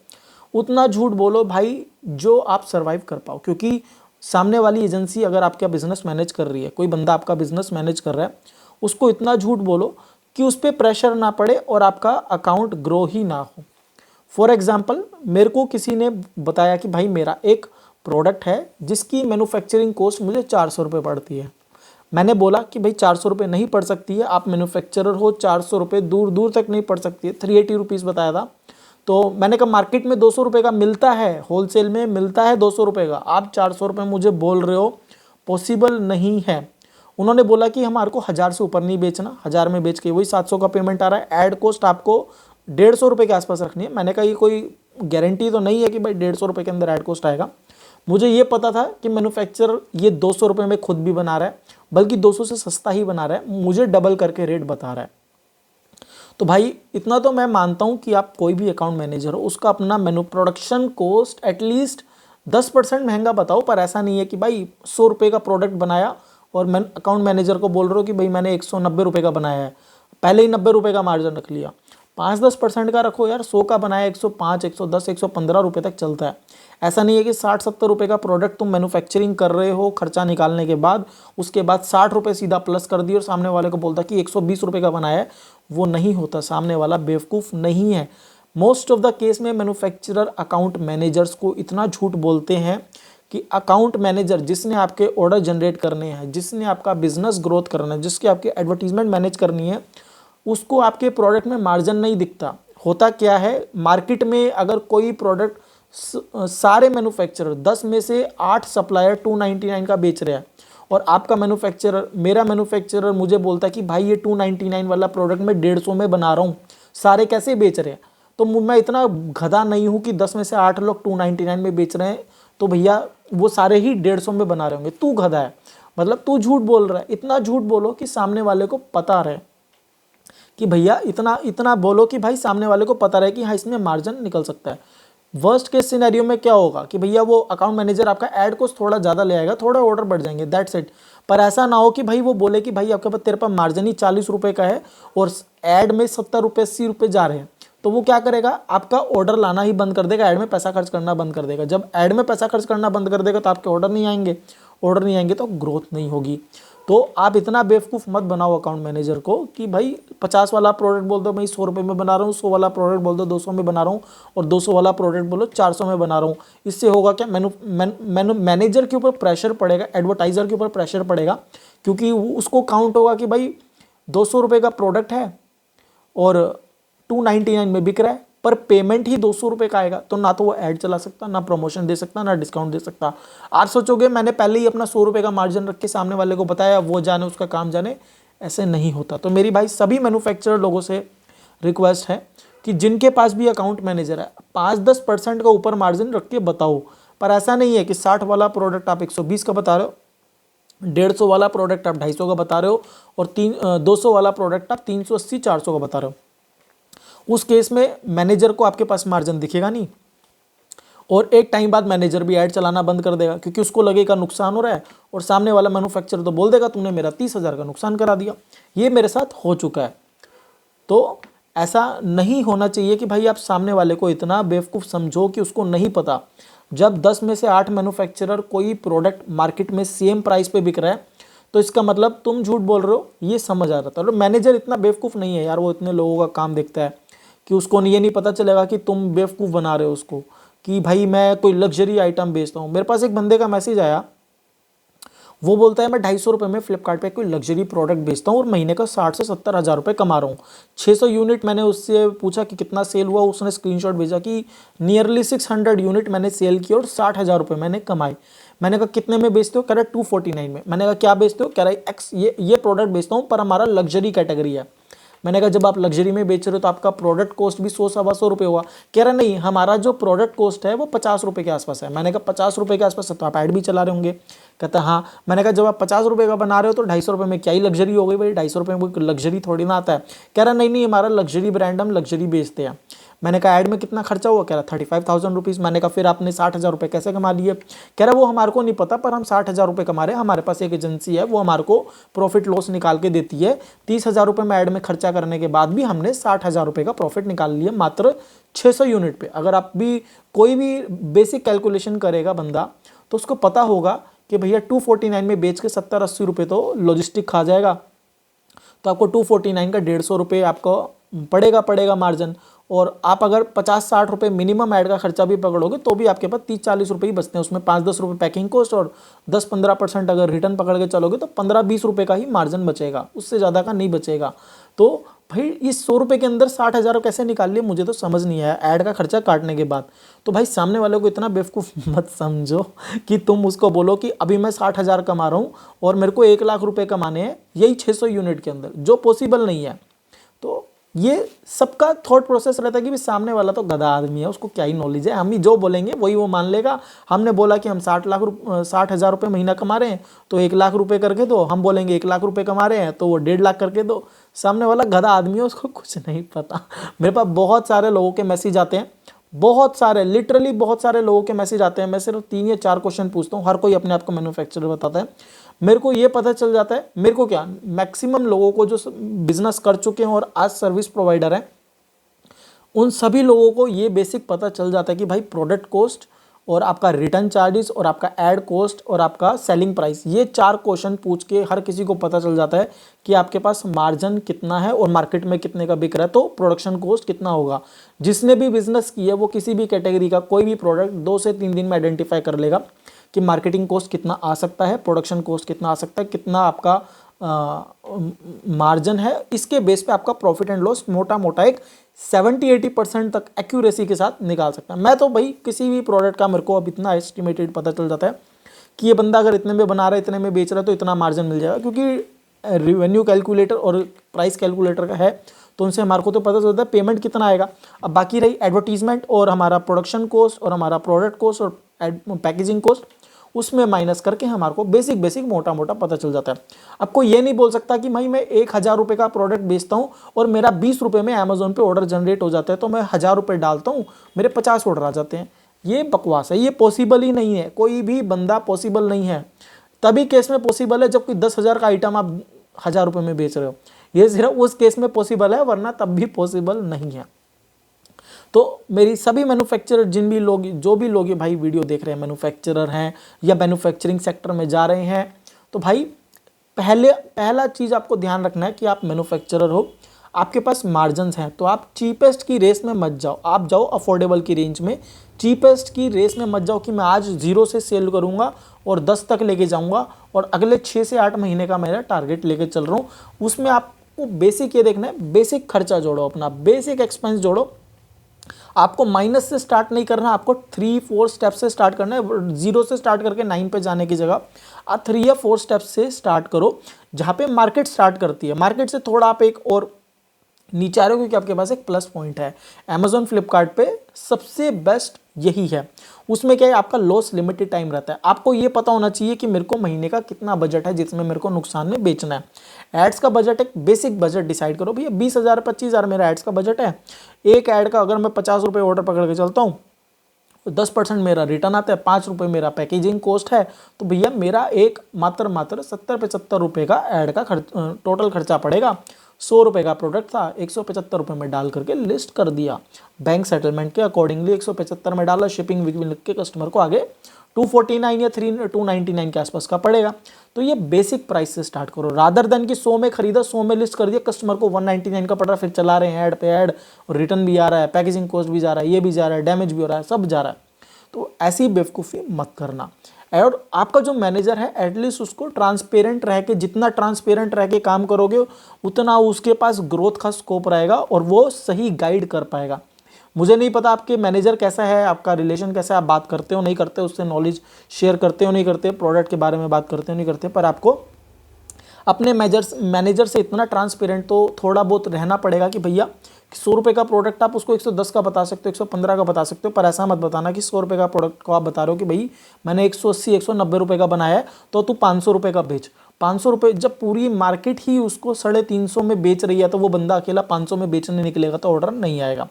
उतना झूठ बोलो भाई जो आप सर्वाइव कर पाओ। क्योंकि सामने वाली एजेंसी अगर आपका बिजनेस मैनेज कर रही है, कोई बंदा आपका बिजनेस मैनेज कर रहा है, उसको इतना झूठ बोलो कि उस पर प्रेशर ना पड़े और आपका अकाउंट ग्रो ही ना हो। फॉर एग्जाम्पल, मेरे को किसी ने बताया कि भाई मेरा एक प्रोडक्ट है जिसकी मैन्युफैक्चरिंग कॉस्ट मुझे 400 रुपये पड़ती है। मैंने बोला कि भाई 400 रुपये नहीं पड़ सकती है, आप मैन्युफैक्चरर हो, 400 रुपये दूर दूर तक नहीं पड़ सकती है, 380 रुपीज़ बताया था। तो मैंने कहा मार्केट में 200 रुपये का मिलता है, होलसेल में मिलता है 200 रुपये का, आप 400 रुपये मुझे बोल रहे हो, पॉसिबल नहीं है। उन्होंने बोला कि हमारे को 1000 से ऊपर नहीं बेचना, 1000 में बेच के वही 700 का पेमेंट आ रहा है, ऐड कॉस्ट आपको 150 रुपये के आसपास रखनी है। मैंने कहा ये कोई गारंटी तो नहीं है कि भाई 150 रुपये के अंदर ऐड कॉस्ट आएगा। मुझे ये पता था कि मैन्युफैक्चरर ये 200 रुपये में खुद भी बना रहा है, बल्कि 200 से सस्ता ही बना रहा है, मुझे डबल करके रेट बता रहा है। तो भाई इतना तो मैं मानता हूँ कि आप कोई भी अकाउंट मैनेजर हो, उसका अपना प्रोडक्शन कॉस्ट एटलीस्ट 10% महंगा बताओ, पर ऐसा नहीं है कि भाई 100 रुपये का प्रोडक्ट बनाया और मैं अकाउंट मैनेजर को बोल रहा हूँ कि भाई मैंने 190 रुपये का बनाया है, पहले ही 90 रुपये का मार्जिन रख लिया। 5-10% का रखो यार, 100 का बनाया 105, 110, 115 रुपये तक चलता है। ऐसा नहीं है कि 60-70 रुपये का प्रोडक्ट तुम मैन्युफैक्चरिंग कर रहे हो खर्चा निकालने के बाद, उसके बाद 60 रुपये सीधा प्लस कर दिए और सामने वाले को बोलता कि 120 रुपये का बनाया है। वो नहीं होता, सामने वाला बेवकूफ़ नहीं है। मोस्ट ऑफ द केस में मैन्युफैक्चरर अकाउंट मैनेजर्स को इतना झूठ बोलते हैं कि अकाउंट मैनेजर जिसने आपके ऑर्डर जनरेट करने हैं, जिसने आपका बिजनेस ग्रोथ करना है, जिसकी आपकी एडवर्टीजमेंट मैनेज करनी है, उसको आपके प्रोडक्ट में मार्जिन नहीं दिखता। होता क्या है, मार्केट में अगर कोई प्रोडक्ट सारे मैन्युफैक्चरर 10 में से 8 सप्लायर 299 का बेच रहे हैं और आपका मैन्युफैक्चरर, मेरा मैन्युफैक्चरर मुझे बोलता है कि भाई ये 299 वाला प्रोडक्ट मैं 150 में बना रहा हूँ, सारे कैसे बेच रहे हैं? तो मैं इतना गधा नहीं हूँ कि 10 में से 8 लोग 299 में बेच रहे हैं तो भैया वो सारे ही 150 में बना रहे होंगे। तू गधा है, मतलब तू झूठ बोल रहा है। इतना झूठ बोलो कि सामने वाले को पता रहे कि भैया, इतना बोलो कि भाई सामने वाले को पता रहे कि हाँ इसमें मार्जिन निकल सकता है। वर्स्ट केस सिनेरियो में क्या होगा कि भैया वो अकाउंट मैनेजर आपका ऐड कॉस्ट थोड़ा ज़्यादा ले आएगा, थोड़ा ऑर्डर बढ़ जाएंगे, दैट्स इट। पर ऐसा ना हो कि भाई वो बोले कि भाई आपके पास तेरे पास मार्जिन ही 40 रुपये का है और ऐड में 70 रुपये 80 रुपये जा रहे हैं, तो वो क्या करेगा, आपका ऑर्डर लाना ही बंद कर देगा, ऐड में पैसा खर्च करना बंद कर देगा। जब ऐड में पैसा खर्च करना बंद कर देगा तो आपके ऑर्डर नहीं आएंगे, ऑर्डर नहीं आएंगे तो ग्रोथ नहीं होगी। तो आप इतना बेवकूफ़ मत बनाओ अकाउंट मैनेजर को कि भाई 50 वाला प्रोडक्ट बोल दो भाई 100 रुपये में बना रहा हूँ, 100 वाला प्रोडक्ट बोल दो 200 में बना रहा हूँ और 200 वाला प्रोडक्ट बोलो 400 में बना रहा हूँ। इससे होगा क्या, मैनेजर के ऊपर प्रेशर पड़ेगा, एडवर्टाइज़र के ऊपर प्रेशर पड़ेगा, क्योंकि उसको काउंट होगा कि भाई 200 रुपये का प्रोडक्ट है और 299 में बिक रहा है, पर पेमेंट ही 200 रुपये का आएगा, तो ना तो वो ऐड चला सकता, ना प्रमोशन दे सकता, ना डिस्काउंट दे सकता। आप सोचोगे मैंने पहले ही अपना 100 रुपये का मार्जिन रख के सामने वाले को बताया, वो जाने उसका काम जाने, ऐसे नहीं होता। तो मेरी भाई सभी मैन्युफैक्चरर लोगों से रिक्वेस्ट है कि जिनके पास भी अकाउंट मैनेजर है 5-10% का ऊपर मार्जिन रख के बताओ। पर ऐसा नहीं है कि 60 वाला प्रोडक्ट आप 120 का बता रहे हो, 150 वाला प्रोडक्ट आप 250 का बता रहे हो और 200 वाला प्रोडक्ट आप 380-400 का बता रहे हो। उस केस में मैनेजर को आपके पास मार्जिन दिखेगा नहीं और एक टाइम बाद मैनेजर भी ऐड चलाना बंद कर देगा, क्योंकि उसको लगेगा नुकसान हो रहा है और सामने वाला मैन्युफैक्चरर तो बोल देगा तूने मेरा 30,000 का नुकसान करा दिया। ये मेरे साथ हो चुका है। तो ऐसा नहीं होना चाहिए कि भाई आप सामने वाले को इतना बेवकूफ़ समझो कि उसको नहीं पता। जब 10 में से 8 मैन्युफैक्चरर कोई प्रोडक्ट मार्केट में सेम प्राइस पे बिक रहा है तो इसका मतलब तुम झूठ बोल रहे हो, ये समझ आ रहा था। और मैनेजर इतना बेवकूफ़ नहीं है यार, वो इतने लोगों का काम देखता है कि उसको ये नहीं पता चलेगा कि तुम बेवकूफ़ बना रहे हो उसको, कि भाई मैं कोई लग्जरी आइटम बेचता हूँ। मेरे पास एक बंदे का मैसेज आया, वो बोलता है मैं 250 में फ्लिपकार्ट पे कोई लग्जरी प्रोडक्ट बेचता हूँ और महीने का 60 से 70 हज़ार रुपये कमा रहा हूँ। 600 यूनिट मैंने उससे पूछा कि कितना सेल हुआ, उसने स्क्रीनशॉट भेजा कि नियरली 600 यूनिट मैंने सेल किया और 60 हज़ार रुपये मैंने कमाए। मैंने कहा कितने में बेचते हो? कह रहा 249 में। मैंने कहा क्या बेचते हो? कह रहा है एक्स ये प्रोडक्ट बेचता हूँ पर हमारा लग्जरी कैटेगरी है। मैंने कहा जब आप लग्जरी में बेच रहे हो तो आपका प्रोडक्ट कॉस्ट भी 100-125 रुपये हुआ। कह रहा नहीं, हमारा जो प्रोडक्ट कॉस्ट है वो 50 रुपये के आसपास है। मैंने कहा 50 रुपये के आसपास है तो आप ऐड भी चला रहे होंगे? कहता हाँ। मैंने कहा जब आप 50 रुपये का बना रहे हो तो 250 रुपये में क्या ही लग्जरी हो गई भाई, 250 रुपये में लग्जरी थोड़ी ना आता है। कह रहा नहीं हमारा लग्जरी ब्रांड, हम लग्जरी बेचते हैं। मैंने कहा ऐड में कितना खर्चा हुआ? कह रहा 35,000 रुपीज़। मैंने कहा फिर आपने 60 हज़ार रुपये कैसे कमा लिए? कह रहा वो हमारे को नहीं पता पर हम 60 हज़ार रुपये कमा रहे हैं, हमारे पास एक एजेंसी है वो हमारे को प्रॉफिट लॉस निकाल के देती है। 30 हज़ार रुपये में ऐड में खर्चा करने के बाद भी हमने 60 हज़ार रुपये का प्रॉफिट निकाल लिया मात्र 600 यूनिट पे। अगर आप भी कोई भी बेसिक कैलकुलेशन करेगा बंदा तो उसको पता होगा कि भैया 249 में बेच के 70-80 रुपये तो लॉजिस्टिक खा जाएगा, तो आपको 249 का 150 रुपये आपको पड़ेगा मार्जिन। और आप अगर 50-60 रुपये मिनिमम ऐड का खर्चा भी पकड़ोगे तो भी आपके पास 30-40 रुपये ही बचते हैं। उसमें 5-10 रुपये पैकिंग कॉस्ट और 10-15% अगर रिटर्न पकड़ के चलोगे तो 15-20 रुपये का ही मार्जिन बचेगा, उससे ज़्यादा का नहीं बचेगा। तो भाई इस 100 रुपये के अंदर 60 हज़ार कैसे निकाल लिए मुझे तो समझ नहीं आया ऐड का खर्चा काटने के बाद। तो भाई सामने वाले को इतना बेवकूफ़ मत समझो कि तुम उसको बोलो कि अभी मैं 60 हज़ार कमा रहा हूँ और मेरे को 1 लाख रुपए कमाने हैं यही 600 यूनिट के अंदर, जो पॉसिबल नहीं है। तो ये सबका थॉट प्रोसेस रहता है कि भी सामने वाला तो गधा आदमी है, उसको क्या ही नॉलेज है, हम ही जो बोलेंगे वही वो मान लेगा। हमने बोला कि हम 60 हज़ार रुपये महीना कमा रहे हैं तो 1 लाख रुपए करके दो, हम बोलेंगे 1 लाख रुपए कमा रहे हैं तो वो 1.5 लाख करके दो। सामने वाला गधा आदमी है, उसको कुछ नहीं पता। मेरे पास बहुत सारे लोगों के मैसेज आते हैं, बहुत सारे, लिटरली बहुत सारे लोगों के मैसेज आते हैं। मैं सिर्फ 3 या 4 क्वेश्चन पूछता हूँ, हर कोई अपने आप को मैन्युफैक्चरर बताता है। मेरे को ये पता चल जाता है, मेरे को क्या, मैक्सिमम लोगों को जो बिजनेस कर चुके हैं और आज सर्विस प्रोवाइडर हैं, उन सभी लोगों को ये बेसिक पता चल जाता है कि भाई प्रोडक्ट कॉस्ट और आपका रिटर्न चार्जेस और आपका ऐड कॉस्ट और आपका सेलिंग प्राइस, ये 4 क्वेश्चन पूछ के हर किसी को पता चल जाता है कि आपके पास मार्जिन कितना है और मार्केट में कितने का बिक रहा है, तो प्रोडक्शन कॉस्ट कितना होगा। जिसने भी बिजनेस किया है वो किसी भी कैटेगरी का कोई भी प्रोडक्ट 2 से 3 दिन में आइडेंटिफाई कर लेगा कि मार्केटिंग कॉस्ट कितना आ सकता है, प्रोडक्शन कॉस्ट कितना आ सकता है, कितना आपका मार्जिन है। इसके बेस पे आपका प्रॉफिट एंड लॉस मोटा मोटा एक 70-80% तक एक्यूरेसी के साथ निकाल सकता है। मैं तो भाई किसी भी प्रोडक्ट का मेरे को अब इतना एस्टिमेटेड पता चल जाता है कि ये बंदा अगर इतने में बना रहा है, इतने में बेच रहा है तो इतना मार्जिन मिल जाएगा, क्योंकि रेवेन्यू कैलकुलेटर और प्राइस कैलकुलेटर का है तो उनसे हमारे को तो पता चलता है पेमेंट कितना आएगा। अब बाकी रही एडवर्टीजमेंट और हमारा प्रोडक्शन कॉस्ट और हमारा प्रोडक्ट कॉस्ट और पैकेजिंग कॉस्ट, उसमें माइनस करके हमारे को बेसिक मोटा मोटा पता चल जाता है। आपको ये नहीं बोल सकता कि भाई मैं 1,000 रुपये का प्रोडक्ट बेचता हूँ और मेरा 20 रुपये में अमेजोन पे ऑर्डर जनरेट हो जाता है तो मैं 1,000 रुपये डालता हूँ मेरे 50 ऑर्डर आ जाते हैं। ये बकवास है, ये पॉसिबल ही नहीं है, कोई भी बंदा पॉसिबल नहीं है। तभी केस में पॉसिबल है जब कोई 10,000 का आइटम आप 1,000 रुपये में बेच रहे हो, ये सिर्फ उस केस में पॉसिबल है, वरना तब भी पॉसिबल नहीं है। तो मेरी सभी मैन्युफैक्चरर जो भी लोग ये भाई वीडियो देख रहे हैं, मैन्युफैक्चरर हैं या मैन्युफैक्चरिंग सेक्टर में जा रहे हैं, तो भाई पहला चीज़ आपको ध्यान रखना है कि आप मैन्युफैक्चरर हो, आपके पास मार्जिन्स हैं, तो आप चीपेस्ट की रेस में मत जाओ, आप जाओ अफोर्डेबल की रेंज में। चीपेस्ट की रेस में मत जाओ कि मैं आज 0 से सेल करूंगा और 10 तक लेके जाऊंगा और अगले 6 से 8 महीने का मेरा टारगेट लेके चल रहा हूँ। उसमें आपको बेसिक ये देखना है, बेसिक खर्चा जोड़ो, अपना बेसिक एक्सपेंस जोड़ो। आपको माइनस से स्टार्ट नहीं करना, आपको 3-4 स्टेप से स्टार्ट करना है। 0 से स्टार्ट करके 9 पे जाने की जगह आप 3 या 4 स्टेप से स्टार्ट करो, जहाँ पे मार्केट स्टार्ट करती है। मार्केट से थोड़ा आप एक और नीचे आ रहे हो क्योंकि आपके पास एक प्लस पॉइंट है। अमेजोन फ्लिपकार्ट पे सबसे बेस्ट यही है। उसमें क्या है, आपका लॉस लिमिटेड टाइम रहता है। आपको ये पता होना चाहिए कि मेरे को महीने का कितना बजट है जिसमें मेरे को नुकसान में बेचना है। एड्स का बजट, एक बेसिक बजट डिसाइड करो, भैया 20,000 25,000 मेरा एड्स का बजट है। एक ऐड का अगर मैं 50 रुपये ऑर्डर पकड़ के चलता हूँ, 10% मेरा रिटर्न आता है, 5 रुपये मेरा पैकेजिंग कॉस्ट है, तो भैया मेरा एक मात्र 70-75 रुपये का ऐड का टोटल खर्चा पड़ेगा। 100 रुपये का प्रोडक्ट था, 175 रुपये में डाल करके लिस्ट कर दिया। बैंक सेटलमेंट के अकॉर्डिंगली 175 में डाला, शिपिंग लिख के कस्टमर को आगे 249 या 299 के आसपास का पड़ेगा। तो ये बेसिक प्राइस से स्टार्ट करो, रादर देन कि 100 में खरीदा, 100 में लिस्ट कर दिया, कस्टमर को 199 का पड़ रहा है, फिर चला रहे हैं ऐड पे ऐड, और रिटर्न भी आ रहा है, पैकेजिंग कॉस्ट भी जा रहा है, ये भी जा रहा है, डैमेज भी हो रहा है, सब जा रहा है। तो ऐसी बेवकूफ़ी मत करना। और आपका जो मैनेजर है एटलीस्ट उसको ट्रांसपेरेंट रह के, जितना ट्रांसपेरेंट रह के काम करोगे उतना उसके पास ग्रोथ का स्कोप रहेगा और वो सही गाइड कर पाएगा। मुझे नहीं पता आपके मैनेजर कैसा है, आपका रिलेशन कैसा है, आप बात करते हो नहीं करते, उससे नॉलेज शेयर करते हो नहीं करते, प्रोडक्ट के बारे में बात करते हो नहीं करते, पर आपको अपने मैनेजर से इतना ट्रांसपेरेंट तो थोड़ा बहुत रहना पड़ेगा कि भैया 100 रुपये का प्रोडक्ट आप उसको 110 का बता सकते हो, 115 का बता सकते हो, पर ऐसा मत बताना कि 100 रुपये का प्रोडक्ट को आप बता रहे हो कि भाई मैंने 180 190 रुपये का बनाया है तो तू 500 रुपये का बेच। 500 रुपये, जब पूरी मार्केट ही उसको 350 में बेच रही है तो वो बंदा अकेला 500 में बेचने निकलेगा तो ऑर्डर नहीं आएगा।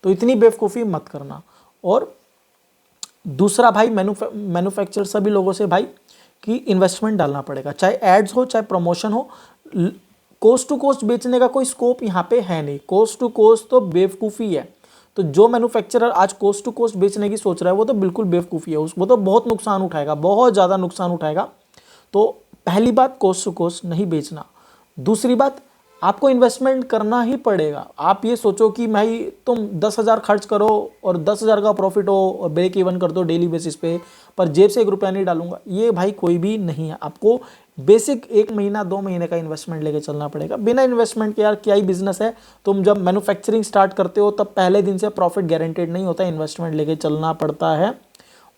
तो इतनी बेवकूफ़ी मत करना। और दूसरा भाई, मैन्युफैक्चर सभी लोगों से भाई कि इन्वेस्टमेंट डालना पड़ेगा, चाहे एड्स हो चाहे प्रमोशन हो। कोस्ट टू कोस्ट बेचने का कोई स्कोप यहाँ पे है नहीं, कोस्ट टू कोस्ट तो बेवकूफ़ी है। तो जो मैन्युफैक्चरर आज कोस्ट टू कोस्ट बेचने की सोच रहा है वो तो बिल्कुल बेवकूफ़ी है, वो तो बहुत नुकसान उठाएगा, बहुत ज़्यादा नुकसान उठाएगा। तो पहली बात, कोस्ट टू कोस्ट नहीं बेचना। दूसरी बात, आपको इन्वेस्टमेंट करना ही पड़ेगा। आप ये सोचो कि भाई तुम 10,000 खर्च करो और 10,000 का प्रॉफिट हो और ब्रेक इवन कर दो डेली बेसिस पे, पर जेब से 1 रुपया नहीं डालूंगा, ये भाई कोई भी नहीं है। आपको बेसिक 1 महीना 2 महीने का इन्वेस्टमेंट लेके चलना पड़ेगा। बिना इन्वेस्टमेंट के यार क्या ही बिजनेस है। तुम जब मैन्युफैक्चरिंग स्टार्ट करते हो तब पहले दिन से प्रॉफिट गारंटेड नहीं होता, इन्वेस्टमेंट लेके चलना पड़ता है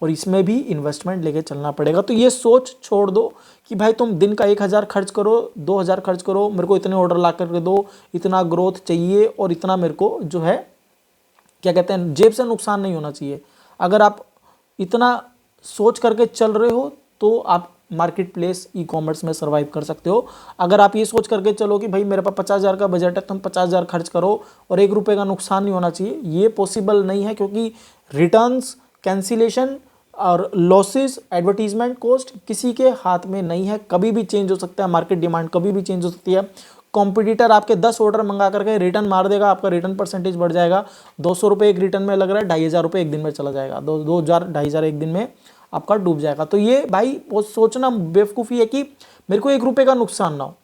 और इसमें भी इन्वेस्टमेंट लेके चलना पड़ेगा। तो ये सोच छोड़ दो कि भाई तुम दिन का 1,000 खर्च करो, 2,000 खर्च करो, मेरे को इतने ऑर्डर ला करके दो, इतना ग्रोथ चाहिए और इतना मेरे को जो है क्या कहते हैं जेब से नुकसान नहीं होना चाहिए। अगर आप इतना सोच करके चल रहे हो तो आप मार्केट प्लेस ई कॉमर्स में सर्वाइव कर सकते हो। अगर आप ये सोच करके चलो कि भाई मेरे पास 50,000 का बजट है, तुम 50,000 खर्च करो और 1 रुपये का नुकसान नहीं होना चाहिए, ये पॉसिबल नहीं है। क्योंकि रिटर्न्स, कैंसिलेशन और लॉसेस, एडवर्टीजमेंट कॉस्ट किसी के हाथ में नहीं है, कभी भी चेंज हो सकता है, मार्केट डिमांड कभी भी चेंज हो सकती है। कॉम्पिटिटर आपके 10 ऑर्डर मंगा करके रिटर्न मार देगा, आपका रिटर्न परसेंटेज बढ़ जाएगा। 200 रुपये एक रिटर्न में लग रहा है, 2,500 रुपये एक दिन में चला जाएगा, 2,000 2,500 एक दिन में आपका डूब जाएगा। तो ये भाई वो सोचना बेवकूफ़ी है कि मेरे को 1 रुपये का नुकसान ना हो।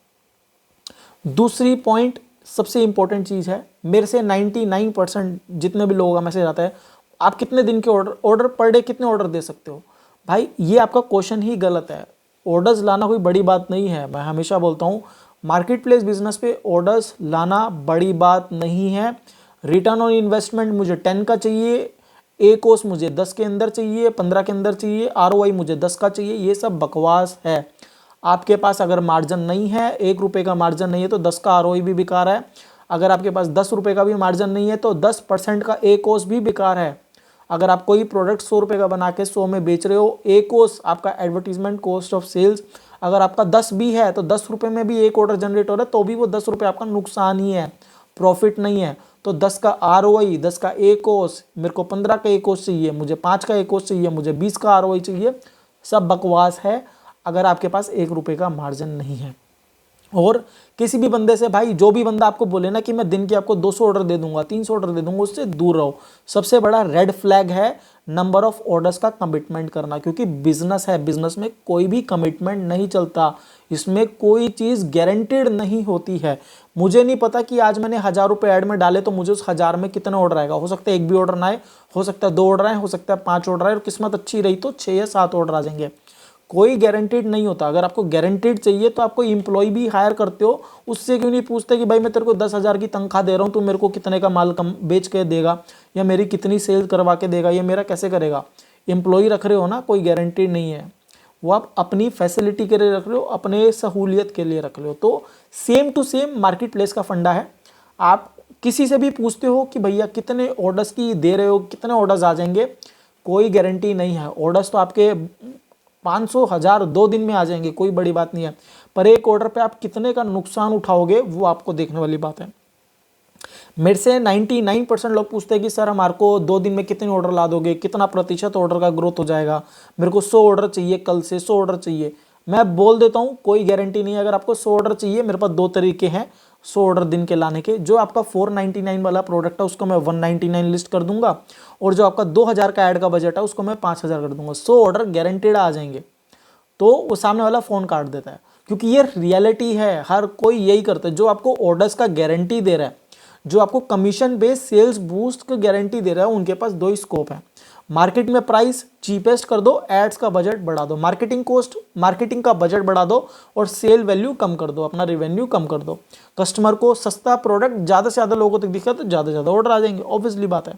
दूसरी पॉइंट, सबसे इंपॉर्टेंट चीज़ है, मेरे से 99% जितने भी लोगों का मैसेज आता है, आप कितने दिन के ऑर्डर पर डे कितने ऑर्डर दे सकते हो? भाई ये आपका क्वेश्चन ही गलत है। ऑर्डर्स लाना कोई बड़ी बात नहीं है। मैं हमेशा बोलता हूँ मार्केट प्लेस बिजनेस पे ऑर्डर्स लाना बड़ी बात नहीं है। रिटर्न ऑन इन्वेस्टमेंट मुझे 10 का चाहिए, ए कोस मुझे 10 के अंदर चाहिए, 15 के अंदर चाहिए, ROI मुझे 10 का चाहिए, ये सब बकवास है। आपके पास अगर मार्जिन नहीं है, 1 रुपये का मार्जिन नहीं है तो 10 का ROI भी बेकार है। अगर आपके पास 10 रुपये का भी मार्जिन नहीं है तो 10% का ए कोस भी बेकार है। अगर आप कोई प्रोडक्ट 100 रुपये का बना के 100 में बेच रहे हो, ए कोस आपका एडवर्टीजमेंट कॉस्ट ऑफ सेल्स अगर आपका 10 भी है तो 10 रुपये में भी एक ऑर्डर जनरेट हो रहा है तो भी वो 10 रुपये आपका नुकसान ही है, प्रॉफिट नहीं है। तो 10 का ROI, 10 का ए कोस, मेरे को 15 का ए कोस चाहिए, मुझे 5 का ए कोस चाहिए, मुझे 20 का ROI चाहिए, सब बकवास है अगर आपके पास 1 रुपये का मार्जिन नहीं है। और किसी भी बंदे से, भाई जो भी बंदा आपको बोले ना कि मैं दिन के आपको 200 ऑर्डर दे दूंगा, 300 ऑर्डर दे दूंगा, उससे दूर रहो। सबसे बड़ा रेड फ्लैग है नंबर ऑफ ऑर्डर्स का कमिटमेंट करना, क्योंकि बिजनेस है, बिजनेस में कोई भी कमिटमेंट नहीं चलता, इसमें कोई चीज़ गारंटेड नहीं होती है। मुझे नहीं पता कि आज मैंने 1,000 रुपये ऐड में डाले तो मुझे उस 1,000 में कितना ऑर्डर आएगा। हो सकता है 1 भी ऑर्डर ना आए, हो सकता है 2 ऑर्डर आए, हो सकता है 5 ऑर्डर आए, और किस्मत अच्छी रही तो 6 या 7 ऑर्डर आ जाएंगे। कोई गारंटेड नहीं होता। अगर आपको गारंटेड चाहिए तो आप कोई एम्प्लॉय भी हायर करते हो, उससे क्यों नहीं पूछते कि भाई मैं तेरे को 10,000 की तनख्वाह दे रहा हूँ, तू मेरे को कितने का माल कम बेच के देगा, या मेरी कितनी सेल करवा के देगा, या मेरा कैसे करेगा। एम्प्लॉय रख रहे हो ना, कोई गारंटेड नहीं है, वो आप अपनी फैसिलिटी के लिए रख रहे हो, अपने सहूलियत के लिए रख रहे हो। तो same to same market place का फंडा है। आप किसी से भी पूछते हो कि भैया कितने ऑर्डर्स की दे रहे हो, कितने ऑर्डर्स आ जाएंगे, कोई गारंटी नहीं है। ऑर्डर्स तो आपके 500 1000 2 दिन में आ जाएंगे, कोई बड़ी बात नहीं है, पर एक ऑर्डर पे आप कितने का नुकसान उठाओगे वो आपको देखने वाली बात है। मेरे से 99% लोग पूछते हैं कि सर हमारे को 2 दिन में कितने ऑर्डर ला दोगे, कितना प्रतिशत ऑर्डर का ग्रोथ हो जाएगा, मेरे को 100 ऑर्डर चाहिए, कल से 100 ऑर्डर चाहिए। मैं बोल देता हूँ कोई गारंटी नहीं है। अगर आपको 100 ऑर्डर चाहिए, मेरे पास 2 तरीके हैं, 100 ऑर्डर दिन के लाने के। जो आपका 499 वाला प्रोडक्ट है उसको मैं 199 लिस्ट कर दूंगा, और जो आपका 2000 का ऐड का बजट है उसको मैं 5000 कर दूंगा। 100 ऑर्डर गारंटेड आ जाएंगे। तो वो सामने वाला फ़ोन काट देता है, क्योंकि ये रियलिटी है, हर कोई यही करता है। जो आपको ऑर्डर्स का गारंटी दे रहा है, जो आपको कमीशन बेस्ड सेल्स बूस्ट की गारंटी दे रहा है, उनके पास दो ही स्कोप है। मार्केट में प्राइस चीपेस्ट कर दो, एड्स का बजट बढ़ा दो, मार्केटिंग कॉस्ट, मार्केटिंग का बजट बढ़ा दो, और सेल वैल्यू कम कर दो, अपना रेवेन्यू कम कर दो। कस्टमर को सस्ता प्रोडक्ट ज़्यादा से ज़्यादा लोगों तक दिखा तो ज़्यादा से ज़्यादा ऑर्डर आ जाएंगे, ऑब्वियसली बात है,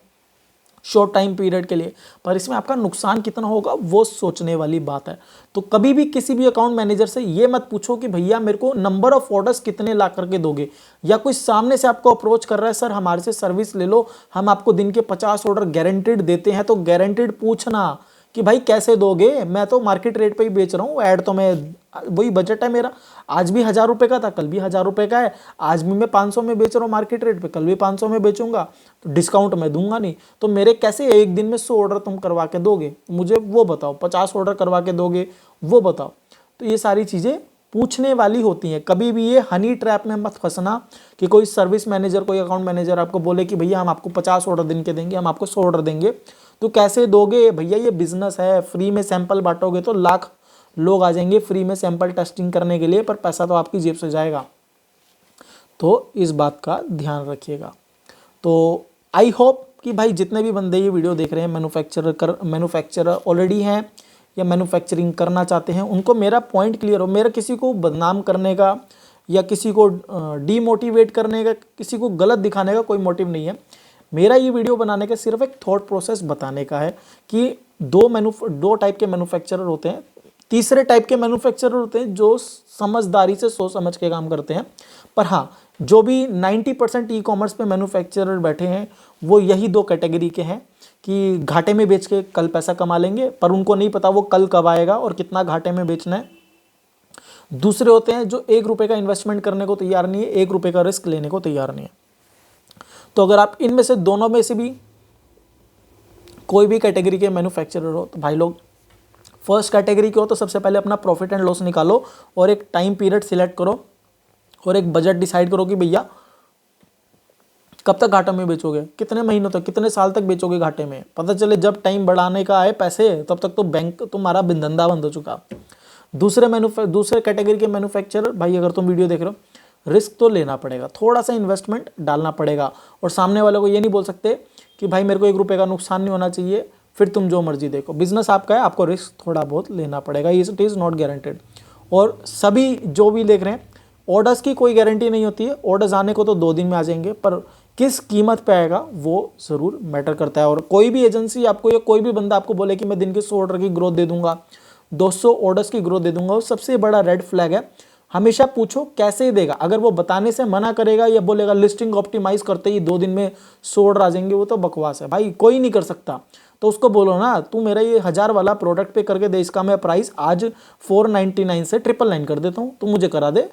शॉर्ट टाइम पीरियड के लिए। पर इसमें आपका नुकसान कितना होगा वो सोचने वाली बात है। तो कभी भी किसी भी अकाउंट मैनेजर से ये मत पूछो कि भैया मेरे को नंबर ऑफ ऑर्डर्स कितने ला करके दोगे, या कोई सामने से आपको अप्रोच कर रहा है, सर हमारे से सर्विस ले लो, हम आपको दिन के 50 ऑर्डर गारंटेड देते हैं। तो गारंटेड पूछना कि भाई कैसे दोगे, मैं तो मार्केट रेट पे ही बेच रहा हूँ, ऐड तो मैं, वही बजट है मेरा, आज भी 1000 रुपये का था, कल भी 1000 रुपये का है, आज भी मैं 500 में बेच रहा हूँ मार्केट रेट पे, कल भी 500 में बेचूंगा, तो डिस्काउंट मैं दूंगा नहीं। तो मेरे कैसे एक दिन में 100 ऑर्डर तुम करवा के दोगे, मुझे वो बताओ, 50 ऑर्डर करवा के दोगे वो बताओ। तो ये सारी चीज़ें पूछने वाली होती हैं। कभी भी ये हनी ट्रैप में मत फंसना कि कोई सर्विस मैनेजर, कोई अकाउंट मैनेजर आपको बोले कि भैया हम आपको 50 ऑर्डर दिन के देंगे, हम आपको 100 ऑर्डर देंगे, तो कैसे दोगे भैया, ये बिजनेस है, फ्री में सैंपल बांटोगे तो लाख लोग आ जाएंगे फ्री में सैंपल टेस्टिंग करने के लिए, पर पैसा तो आपकी जेब से जाएगा। तो इस बात का ध्यान रखिएगा। तो आई होप कि भाई जितने भी बंदे ये वीडियो देख रहे हैं, मैन्युफैक्चरर ऑलरेडी हैं या मैन्युफैक्चरिंग करना चाहते हैं, उनको मेरा पॉइंट क्लियर हो। मेरा किसी को बदनाम करने का या किसी को डीमोटिवेट करने का, किसी को गलत दिखाने का कोई मोटिव नहीं है। मेरा ये वीडियो बनाने का सिर्फ एक थॉट प्रोसेस बताने का है कि दो टाइप के मैन्युफैक्चरर होते हैं। तीसरे टाइप के मैन्युफैक्चरर होते हैं जो समझदारी से सोच समझ के काम करते हैं। पर हाँ, जो भी 90% ई कॉमर्स पे मैन्युफैक्चरर बैठे हैं वो यही दो कैटेगरी के हैं कि घाटे में बेच के कल पैसा कमा लेंगे, पर उनको नहीं पता वो कल कब आएगा और कितना घाटे में बेचना है। दूसरे होते हैं जो 1 रुपये का इन्वेस्टमेंट करने को तैयार नहीं है, 1 रुपये का रिस्क लेने को तैयार नहीं है। तो अगर आप इनमें से, दोनों में से भी कोई भी कैटेगरी के मैन्युफैक्चरर हो, तो भाई लोग फर्स्ट कैटेगरी के हो तो सबसे पहले अपना प्रॉफिट एंड लॉस निकालो और एक टाइम पीरियड सिलेक्ट करो और एक बजट डिसाइड करो कि भैया कब तक घाटे में बेचोगे, कितने महीनों तक, कितने साल तक बेचोगे घाटे में। पता चले जब टाइम बढ़ाने का आए पैसे, तब तक तो बैंक तुम्हारा धंधा बंद हो चुका। दूसरे कैटेगरी के मैन्युफैक्चरर, भाई अगर तुम वीडियो देख रहे हो, रिस्क तो लेना पड़ेगा, थोड़ा सा इन्वेस्टमेंट डालना पड़ेगा, और सामने वाले को ये नहीं बोल सकते कि भाई मेरे को 1 रुपये का नुकसान नहीं होना चाहिए, फिर तुम जो मर्जी देखो। बिजनेस आपका है, आपको रिस्क थोड़ा बहुत लेना पड़ेगा, इट इज़ नॉट गारंटेड। और सभी जो भी देख रहे हैं, ऑर्डर्स की कोई गारंटी नहीं होती है। ऑर्डर्स आने को तो 2 दिन में आ जाएंगे, पर किस कीमत पे आएगा वो ज़रूर मैटर करता है। और कोई भी एजेंसी आपको या कोई भी बंदा आपको बोले कि मैं दिन के 100 ऑर्डर की ग्रोथ दे दूंगा, 200 ऑर्डर्स की ग्रोथ दे दूंगा, वो सबसे बड़ा रेड फ्लैग है। हमेशा पूछो कैसे देगा। अगर वो बताने से मना करेगा या बोलेगा लिस्टिंग ऑप्टिमाइज करते ही 2 दिन में 100 ऑर्डर आ जाएंगे, वो तो बकवास है भाई, कोई नहीं कर सकता। तो उसको बोलो ना, तू मेरा ये 1000 वाला प्रोडक्ट पे करके दे, इसका मैं प्राइस आज 499 से 999 कर देता हूँ, तू मुझे करा दे,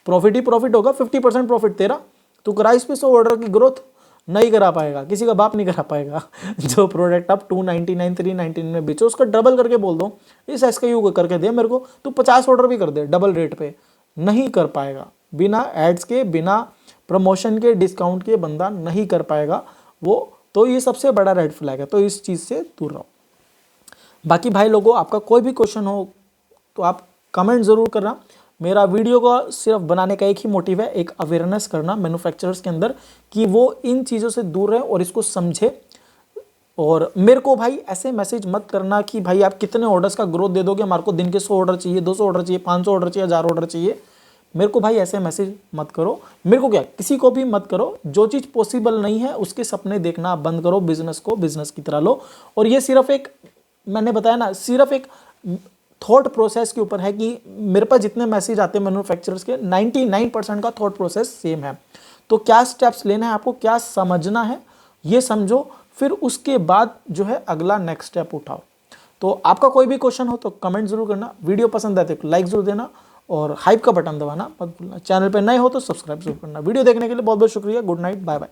प्रॉफिट ही प्रॉफिट होगा, 50% प्रॉफिट तेरा। तू करा इस पे 100 ऑर्डर की ग्रोथ, नहीं करा पाएगा, किसी का बाप नहीं करा पाएगा। जो प्रोडक्ट आप 299 399 में बेचो, उसका डबल करके बोल दो, इस SKU को करके दे मेरे को, तू 50 ऑर्डर भी कर दे डबल रेट पे, नहीं कर पाएगा। बिना एड्स के, बिना प्रमोशन के, डिस्काउंट के बंदा नहीं कर पाएगा वो। तो ये सबसे बड़ा रेड फ्लैग है, तो इस चीज़ से दूर रहो। बाकी भाई लोगों, आपका कोई भी क्वेश्चन हो तो आप कमेंट ज़रूर करना। मेरा वीडियो का सिर्फ बनाने का एक ही मोटिव है, एक अवेयरनेस करना मैन्युफैक्चरर्स के अंदर कि वो इन चीज़ों से दूर रहे और इसको समझे। और मेरे को भाई ऐसे मैसेज मत करना कि भाई आप कितने ऑर्डर्स का ग्रोथ दे दोगे, हमारे को दिन के 100 ऑर्डर चाहिए, 200 ऑर्डर चाहिए, 500 ऑर्डर चाहिए, 1000 ऑर्डर चाहिए। मेरे को भाई ऐसे मैसेज मत करो, मेरे को क्या, किसी को भी मत करो। जो चीज़ पॉसिबल नहीं है उसके सपने देखना बंद करो, बिजनेस को बिजनेस की तरह लो। और ये सिर्फ एक, मैंने बताया ना, सिर्फ एक थॉट प्रोसेस के ऊपर है कि मेरे पास जितने मैसेज आते हैं मैन्युफैक्चरर्स के, 99% का थॉट प्रोसेस सेम है। तो क्या स्टेप्स लेना है, आपको क्या समझना है, ये समझो, फिर उसके बाद जो है अगला नेक्स्ट स्टेप उठाओ। तो आपका कोई भी क्वेश्चन हो तो कमेंट जरूर करना, वीडियो पसंद आए तो लाइक जरूर देना और हाइप का बटन दबाना मत भूलना। चैनल पे नए हो तो सब्सक्राइब जरूर करना। वीडियो देखने के लिए बहुत बहुत शुक्रिया। Good night, bye bye.